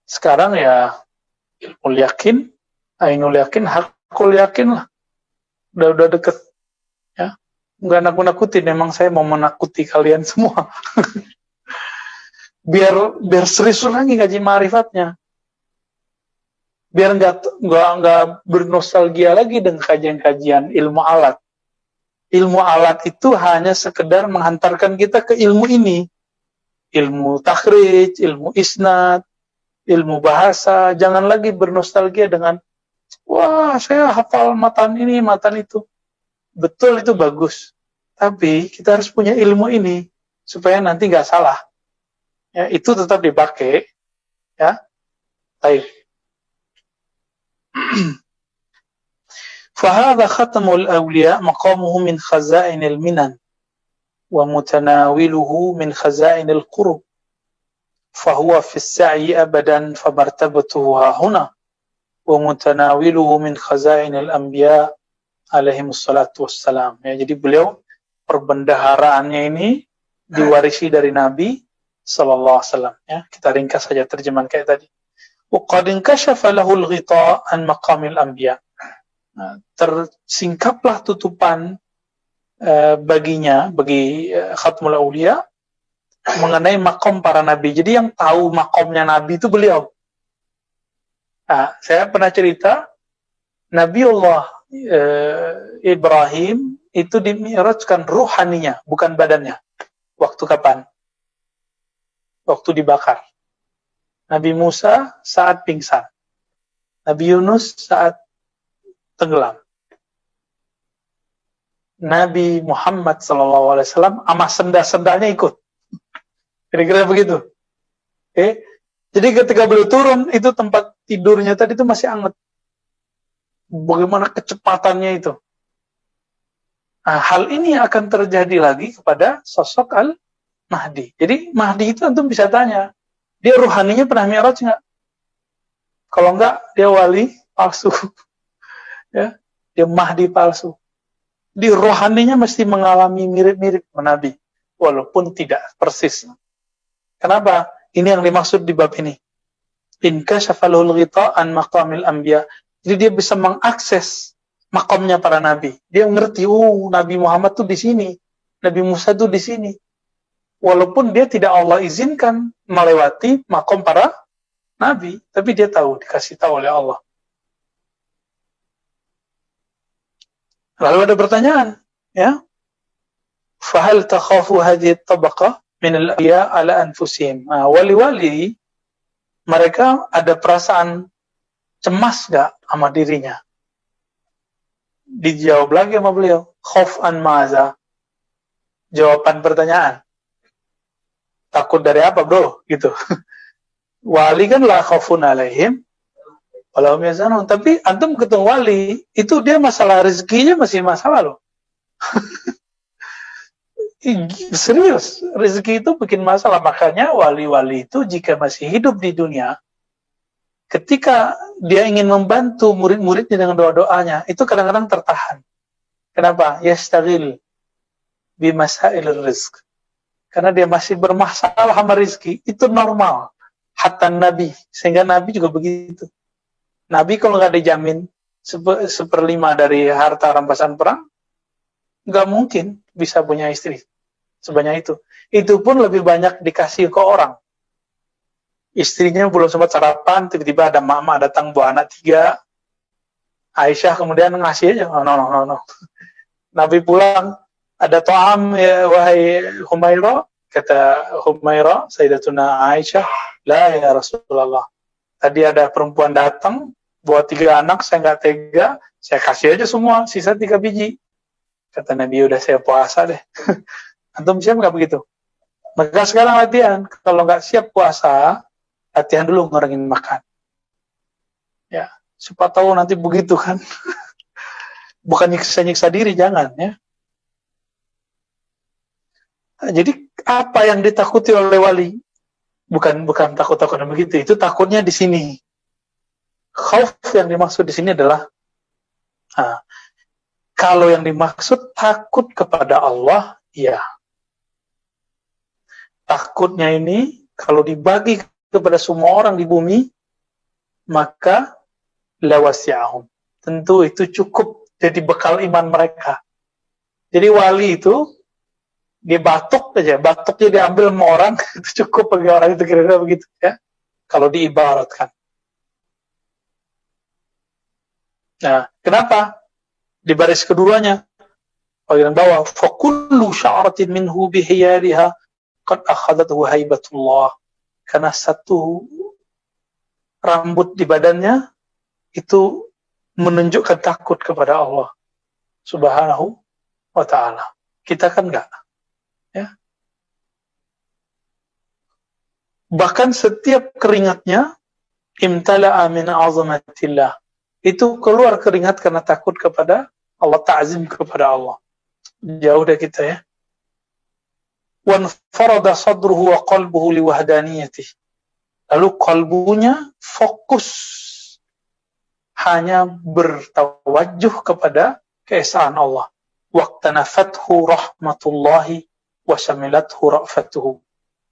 sekarang ya ilmu yakin, ainul yakin, hakul yakin lah. Udah deket. Ya. Nggak nakut-nakutin, memang saya mau menakuti kalian semua. biar serius lagi ngaji ma'rifatnya. Biar nggak bernostalgia lagi dengan kajian-kajian ilmu alat. Ilmu alat itu hanya sekedar menghantarkan kita ke ilmu ini. Ilmu takhrij, ilmu isnad, ilmu bahasa. Jangan lagi bernostalgia dengan, wah saya hafal matan ini, matan itu. Betul, itu bagus. Tapi kita harus punya ilmu ini supaya nanti nggak salah. Ya, itu tetap dipakai. Ya, baik. فهذا ختم الأولياء مقامه من خزائن المنن ومتناوله من خزائن القرب فهو في السعي أبدا فمرتبته هنا ومتناوله من خزائن الأنبياء عليهم الصلاة والسلام. Ya, jadi beliau perbendaharaannya ini diwarisi dari Nabi sallallahu alaihi wasallam. Ya, kita ringkas saja terjemahan kayak tadi. وقد انكشف له الغطاء عن مقام الأنبياء. Tersingkaplah tutupan baginya, bagi Khatmul Auliya, mengenai makom para nabi. Jadi yang tahu makomnya nabi itu beliau. Saya pernah cerita, Nabiullah Ibrahim itu dimi'rajkan ruhaninya, bukan badannya. Waktu kapan? Waktu dibakar. Nabi Musa saat pingsan. Nabi Yunus saat tenggelam. Nabi Muhammad SAW sama senda-sendanya ikut. Kira-kira begitu. Oke. Jadi ketika beliau turun, itu tempat tidurnya tadi itu masih hangat. Bagaimana kecepatannya itu. Nah, hal ini akan terjadi lagi kepada sosok Al-Mahdi. Jadi Mahdi itu antum bisa tanya, dia ruhaninya pernah mi'raj nggak? Kalau enggak, dia wali palsu. Ya, dia Mahdi palsu. Di rohaninya mesti mengalami mirip-mirip Nabi, walaupun tidak persis. Kenapa? Ini yang dimaksud di bab ini. Inkashafalul ghita an maqamil anbiya. Jadi dia bisa mengakses makamnya para nabi. Dia ngerti, Nabi Muhammad tuh di sini, Nabi Musa tuh di sini. Walaupun dia tidak Allah izinkan melewati makam para nabi, tapi dia tahu, dikasih tahu oleh Allah. Lalu ada pertanyaan, ya. Fahal takhafu hadhihi at-tabaqah min al-anbiya ala anfusihim. Wali-wali mereka ada perasaan cemas enggak sama dirinya? Dijawab lagi sama beliau, khauf an maza. Jawaban pertanyaan. Takut dari apa, bro? Gitu. Wali kan la khaufun alaihim walau yazanun. Tapi antum ketemu wali, itu dia masalah rezekinya masih masalah loh. Serius, rezeki itu bikin masalah. Makanya wali-wali itu jika masih hidup di dunia, ketika dia ingin membantu murid-muridnya dengan doa-doanya, itu kadang-kadang tertahan. Kenapa? Yastaghil bimasail rizq. Karena dia masih bermasalah sama rezeki, itu normal. Hatta Nabi, sehingga Nabi juga begitu. Nabi kalau nggak dijamin 1/5 dari harta rampasan perang, nggak mungkin bisa punya istri sebanyak itu. Itu pun lebih banyak dikasih ke orang. Istrinya belum sempat sarapan, tiba-tiba ada mama datang bawa anak 3. Aisyah kemudian ngasih aja, no. Nabi pulang, ada to'am, ya, wahai Humairah, kata Humairah, Sayyidatuna Aisyah, la ya Rasulullah. Tadi ada perempuan datang, bawa 3 anak, saya nggak tega, saya kasih aja semua, sisa 3 biji. Kata Nabi, udah saya puasa deh. Antum siap nggak begitu? Maka sekarang latihan, kalau nggak siap puasa, latihan dulu ngurangin makan. Ya, supaya tahu nanti begitu kan. Bukan nyiksa-nyiksa diri, jangan ya. Nah, jadi apa yang ditakuti oleh wali? Bukan takut-takut begitu. Itu takutnya di sini. Khauf yang dimaksud di sini adalah kalau yang dimaksud takut kepada Allah, ya. Takutnya ini kalau dibagi kepada semua orang di bumi, maka lawasi'ahum. Tentu itu cukup jadi bekal iman mereka. Jadi wali itu dia batuk aja, batuknya diambil sama orang, itu cukup bagi orang itu, kira-kira begitu ya. Kalau diibaratkan. Nah, kenapa? Di baris keduanya, bagian bawah, fakullu sya'ratin minhu bihiyariha qad akhadathu haibatullah. Karena satu rambut di badannya itu menunjukkan takut kepada Allah Subhanahu wa ta'ala. Kita kan enggak. Ya. Bahkan setiap keringatnya imtala'a min azamatillah. Itu keluar keringat karena takut kepada Allah, ta'zim kepada Allah. Jauh dari kita ya. Wanfarada sadruhu wa qalbuhu liwahdaniyatih. Lalu kalbunya fokus hanya bertawajjuh kepada keesaan Allah. Waqtanafathu rahmatullahi wa syamilathu ra'fatuhu.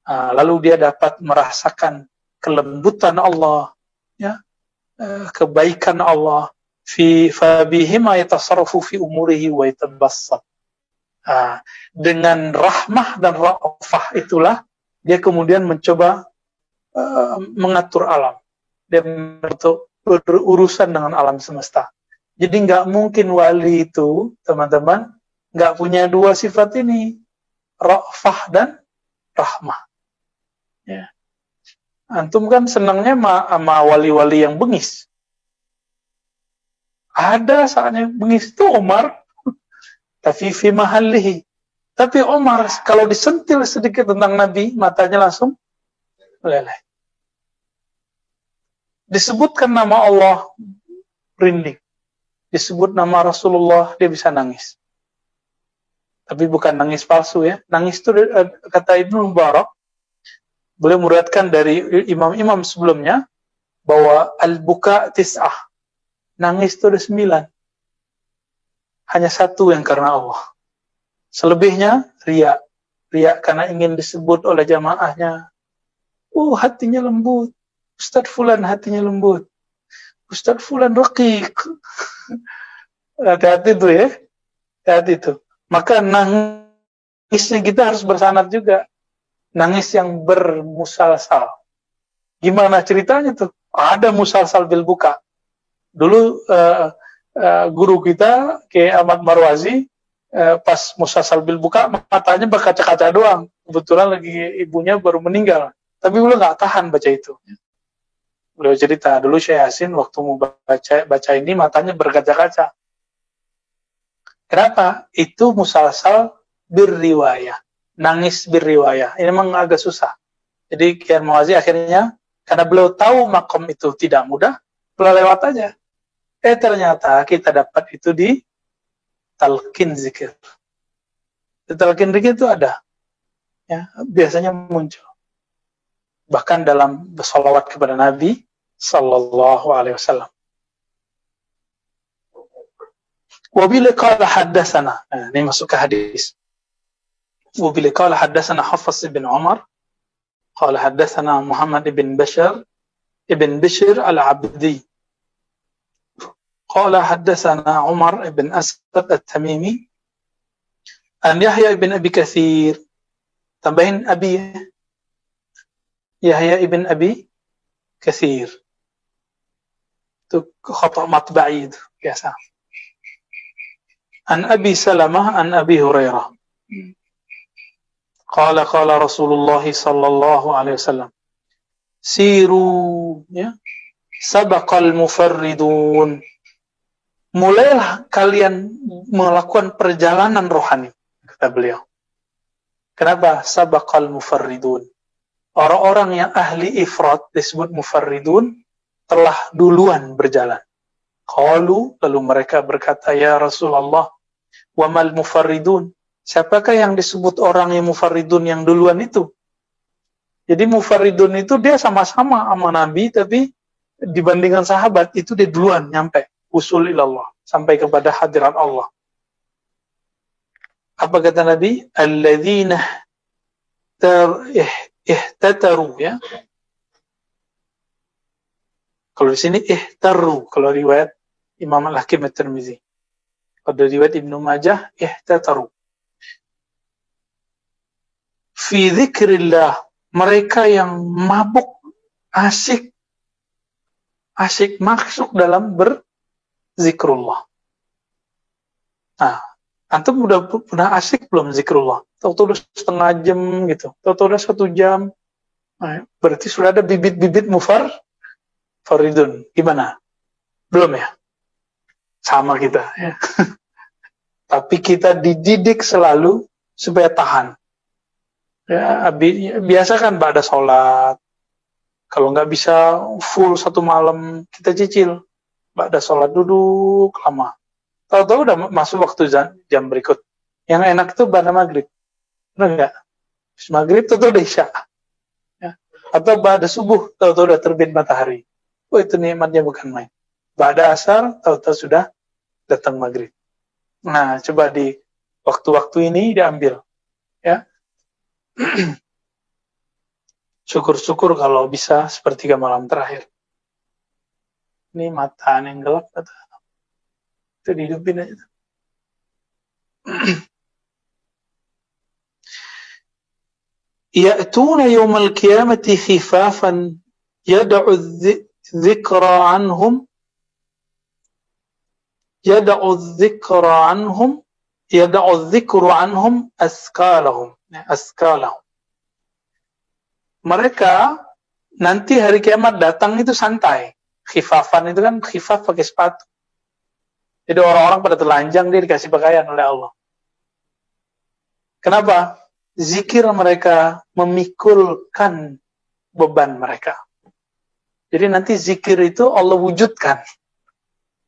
Lalu dia dapat merasakan kelembutan Allah, ya, kebaikan Allah, fabihima yatasarrafu fi umurihi wa yatabassat. Dengan rahmah dan ra'fah itulah dia kemudian mencoba mengatur alam. Dia berurusan dengan alam semesta. Jadi nggak mungkin wali itu, teman-teman, nggak punya dua sifat ini, ra'fah dan rahmah. Ya. Antum kan senangnya sama wali-wali yang bengis. Ada saatnya bengis itu Umar, tapi fi mahallihi. Tapi Umar kalau disentil sedikit tentang Nabi, matanya langsung meleleh. Disebutkan nama Allah, merinding. Disebut nama Rasulullah, dia bisa nangis. Tapi bukan nangis palsu ya. Nangis itu kata Ibnu Mubarak, boleh meriwayatkan dari imam-imam sebelumnya bahwa al-buka tis'ah. Nangis itu ada 9. Hanya 1 yang karena Allah. Selebihnya riya. Riya karena ingin disebut oleh jamaahnya. Hatinya lembut. Ustaz Fulan hatinya lembut. Ustaz Fulan raqiq. Hati-hati itu ya. Hati-hati itu. Maka nangisnya kita harus bersanad juga. Nangis yang bermusalsal. Gimana ceritanya tuh? Ada musalsal bil buka. Dulu guru kita, Kiai Ahmad Marwazi, pas musalsal bil buka, matanya berkaca-kaca doang. Kebetulan lagi ibunya baru meninggal. Tapi beliau nggak tahan baca itu. Beliau cerita, dulu Syekh Yasin waktu mau baca ini, matanya berkaca-kaca. Kenapa? Itu musalsal birriwayah. Nangis birriwayah. Ini memang agak susah. Jadi Kiai Marwazi akhirnya, karena beliau tahu makom itu tidak mudah, beliau lewat aja. Ternyata kita dapat itu di talqin zikir. Di talqin zikir itu ada. Ya, biasanya muncul. Bahkan dalam bersolawat kepada Nabi sallallahu alaihi wasallam. Wabila qala haddatsana. Ini masuk ke hadis. Wabila qala haddatsana Hafs bin Umar. Qala haddatsana Muhammad ibn Bishr al-Abdi. قال حدثنا عمر بن أسد التميمي عن يحيى بن أبي كثير. tambahin Abi, Yahya ibn Abi Kathir. Itu khata' matba'i itu biasa. An Abi Salamah an Abi Hurairah. Qala Rasulullah sallallahu alaihi wasallam. Siru ya. Sabaqal mufarridun. Mulailah kalian melakukan perjalanan rohani, kata beliau. Kenapa? Sabaqal mufarridun. Orang-orang yang ahli ifrat disebut mufarridun telah duluan berjalan. Qalu, lalu mereka berkata, ya Rasulullah, wa mal mufarridun. Siapakah yang disebut orang yang mufarridun yang duluan itu? Jadi mufarridun itu dia sama-sama sama Nabi, tapi dibandingkan sahabat itu dia duluan nyampe. Usul ilallah, sampai kepada hadirat Allah. Apa kata Nabi? Alladzina ihtataru ya. Kalau di sini ihtaru, kalau riwayat Imam Al-Hakim At-Tirmizi. Kalau riwayat Ibnu Majah ihtataru. Fi dzikrillah, mereka yang mabuk, asik masuk dalam zikrullah. Nah, antum udah pernah asik belum zikrullah? Tahu-tahu udah setengah jam gitu, tahu-tahu udah 1 jam. Nah, berarti sudah ada bibit-bibit mufarridun. Gimana? Belum ya? Sama kita ya. Tapi kita dididik selalu supaya tahan. Ya, biasa kan ba'da sholat. Kalau nggak bisa full 1 malam, kita cicil. Ba'da sholat duduk lama. Tahu-tahu udah masuk waktu jam berikut. Yang enak itu ba'da maghrib. Benar nggak? Habis maghrib tahu-tahu udah isya. Ya. Atau ba'da subuh, tahu-tahu udah terbit matahari. Itu nikmatnya bukan main. Ba'da asar, tahu-tahu sudah datang maghrib. Nah, coba di waktu-waktu ini diambil. Ya. Syukur-syukur kalau bisa sepertiga malam terakhir. Ini mata yang gelap, itu dihidupin aja. Ya'tuna yawmal qiyamati khifafan yad'u dzikra anhum yada'u dzikru anhum asqalahum. Mereka nanti hari kiamat datang itu santai. Khifafan itu kan khifaf pakai sepatu. Jadi orang-orang pada telanjang, dia dikasih pakaian oleh Allah. Kenapa? Zikir mereka memikulkan beban mereka. Jadi nanti zikir itu Allah wujudkan.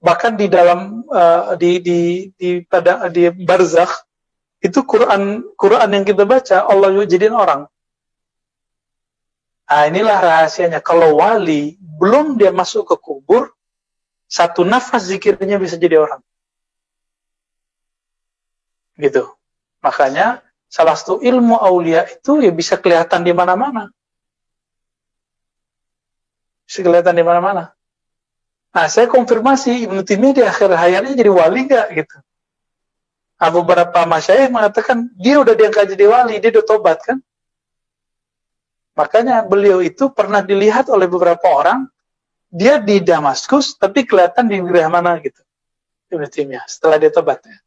Bahkan di dalam di barzakh itu Quran yang kita baca Allah jadiin orang. Nah, inilah rahasianya. Kalau wali belum dia masuk ke kubur, satu nafas zikirnya bisa jadi orang. Gitu. Makanya salah satu ilmu aulia itu ya bisa kelihatan di mana-mana. Bisa kelihatan di mana-mana. Nah, saya konfirmasi Ibnu Taimiyah di akhir hayatnya jadi wali nggak gitu. Nah, beberapa masyayikh mengatakan dia udah diangkat jadi wali, dia udah tobat kan. Makanya beliau itu pernah dilihat oleh beberapa orang, dia di Damaskus tapi kelihatan di wilayah mana gitu. Ibnu Taimiyah setelah dia tobat ya.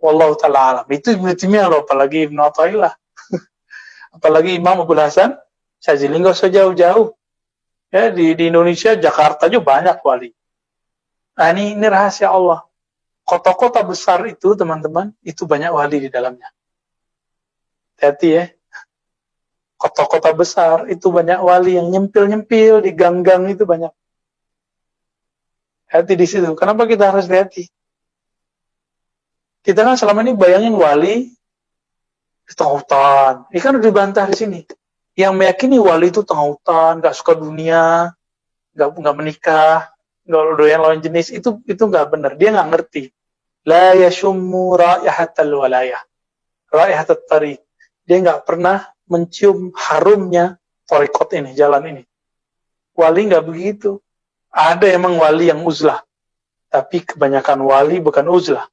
Wallahu ta'ala alam. Itu Ibnu Taimiyah loh, apalagi Ibnu Athaillah. Apalagi Imam Abdul Hasan Syadzili, nggak usah jauh-jauh. Ya, di Indonesia, Jakarta juga banyak wali. Nah, ini rahasia Allah. Kota-kota besar itu, teman-teman, itu banyak wali di dalamnya. Hati-hati ya. Kota-kota besar itu banyak wali yang nyempil-nyempil di gang-gang itu banyak. Hati di situ. Kenapa kita harus hati? Kita kan selama ini bayangin wali di tengah hutan. Ini kan udah dibantah di sini. Yang meyakini wali itu tengah hutan, nggak suka dunia, nggak menikah, nggak doyan lawan jenis, itu nggak benar. Dia nggak ngerti. La yashummu raihatal walayah, raihatat tariq. Dia nggak pernah mencium harumnya thariqat ini, jalan ini. Wali nggak begitu. Ada emang wali yang uzlah, tapi kebanyakan wali bukan uzlah.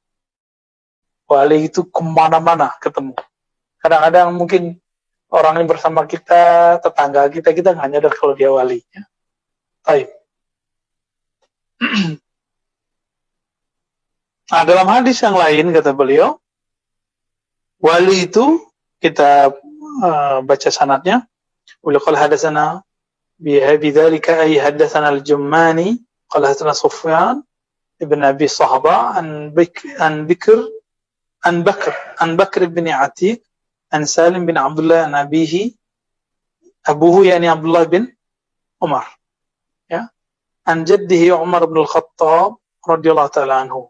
Wali itu kemana-mana ketemu. Kadang-kadang mungkin orang yang bersama kita, tetangga kita nggak nyadar kalau dia wali. Ya. Baik. Nah, dalam hadis yang lain kata beliau, wali itu kita baca sanadnya. Beliau qala hadatsana bidzalika ay hadatsana al-Jummani qala hadatsana Sufyan ibn Abi Sahba an Bakr bin Atiq an Salim bin Abdullah an abuhu yani Abdullah bin Umar, ya, an jaddihi Umar bin Al-Khattab radhiyallahu ta'ala anhu.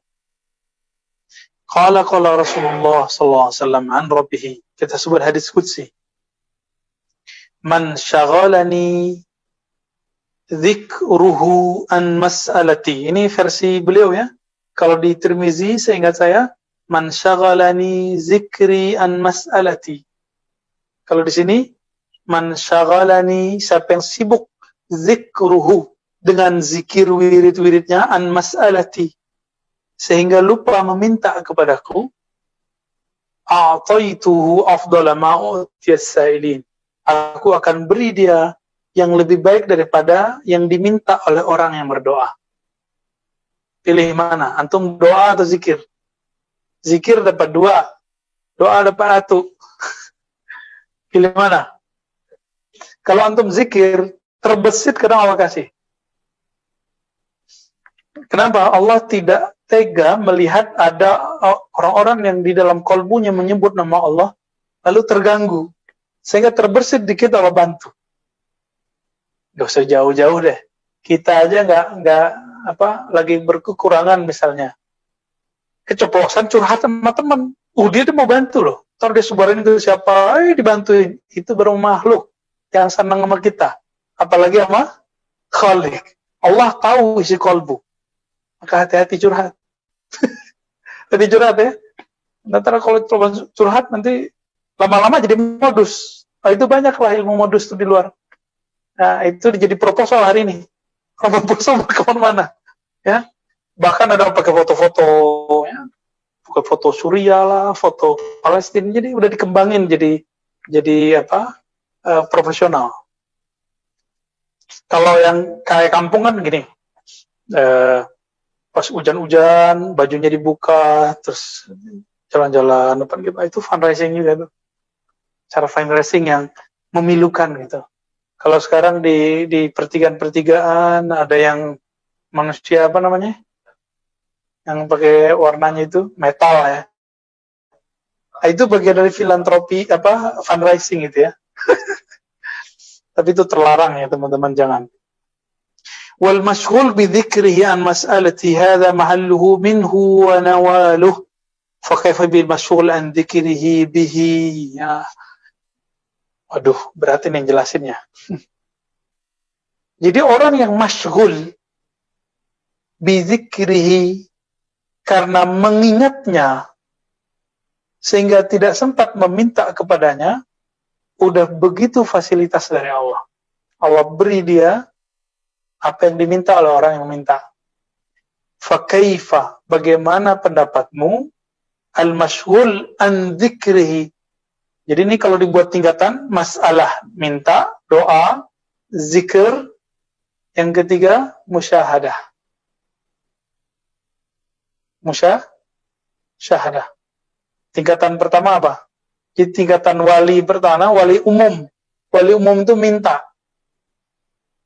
Qala Rasulullah sallallahu alaihi wasallam an rabbih. Kita sebut hadis qudsi. Man syaghalani dzikruhu an mas'alati. Ini versi beliau ya. Kalau di Tirmizi seingat saya, man syaghalani zikri an mas'alati. Kalau di sini, man syaghalani, siapa yang sibuk zikruhu dengan zikir wirid-wiridnya an mas'alati, sehingga lupa meminta kepadaku, a'taituhu afdala ma utiyas sa'ilin. Aku akan beri dia yang lebih baik daripada yang diminta oleh orang yang berdoa. Pilih mana? Antum doa atau zikir? Zikir dapat 2, doa dapat 1. Pilih mana? Kalau antum zikir, terbesit kadang Allah kasih. Kenapa? Allah tidak tega melihat ada orang-orang yang di dalam kalbunya menyebut nama Allah, lalu terganggu. Sehingga terbersit dikit Allah bantu. Gak usah jauh-jauh deh. Kita aja nggak lagi berkekurangan misalnya. Keceplosan curhat sama teman. Dia tuh mau bantu loh. Ntar dia sebarin itu siapa, dibantuin. Itu baru makhluk yang senang sama kita. Apalagi sama Khalik. Allah tahu isi kalbu. Maka hati-hati curhat. Hati curhat ya. Nanti kalau curhat nanti lama-lama jadi modus. Nah, itu banyaklah ilmu modus itu di luar. Nah, itu jadi proposal hari ini. Proposal kemana-mana. Ya. Bahkan ada pakai foto-foto, ya. Bukan foto Suriah lah, foto Palestina. Jadi udah dikembangin jadi profesional. Kalau yang kayak kampung kan gini. pas hujan-hujan, bajunya dibuka, terus jalan-jalan depan kita. Itu fundraising juga tuh. Cara fundraising yang memilukan gitu. Kalau sekarang di pertigaan-pertigaan ada yang manusia apa namanya? Yang pakai warnanya itu metal ya. Nah, itu bagian dari filantropi apa fundraising gitu ya. Tapi itu terlarang ya teman-teman, jangan. Wal mashghul bi dzikrihi an mas'alati hadha mahalluhu minhu wa nawaluh. Fa kaifa bil mashghul an dzikrihi bihi. Ya. Waduh, berat ini yang jelasinnya. Jadi orang yang mashghul bi dzikrihi karena mengingatnya sehingga tidak sempat meminta kepadanya, udah begitu fasilitas dari Allah. Allah beri dia apa yang diminta oleh orang yang meminta. Fakaifa, bagaimana pendapatmu al-mashghul an dzikrihi. Jadi ini kalau dibuat tingkatan, masalah minta, doa, zikir, yang ketiga musyahadah. Musyahadah. Tingkatan pertama apa? Jadi tingkatan wali pertama, wali umum. Wali umum itu minta.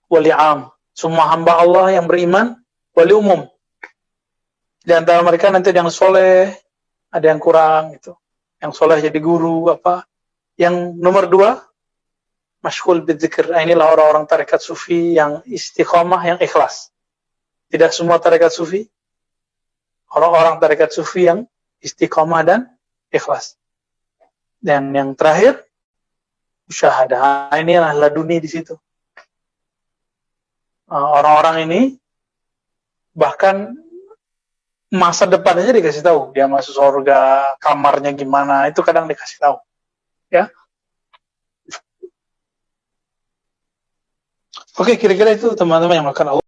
Wali am. Semua hamba Allah yang beriman, wali umum. Di antara mereka nanti ada yang soleh, ada yang kurang gitu. Yang soleh jadi guru apa. Yang nomor 2, mashghul bidzikir. Nah, inilah orang-orang tarekat sufi yang istiqomah, yang ikhlas. Tidak semua tarekat sufi. Orang-orang tarekat sufi yang istiqomah dan ikhlas. Dan yang terakhir, musyahadah. Nah, inilah laduni di situ. Orang-orang ini bahkan masa depannya dikasih tahu. Dia masuk surga, kamarnya gimana, itu kadang dikasih tahu. Ya. Oke, kira-kira itu teman-teman yang melakukan Allah.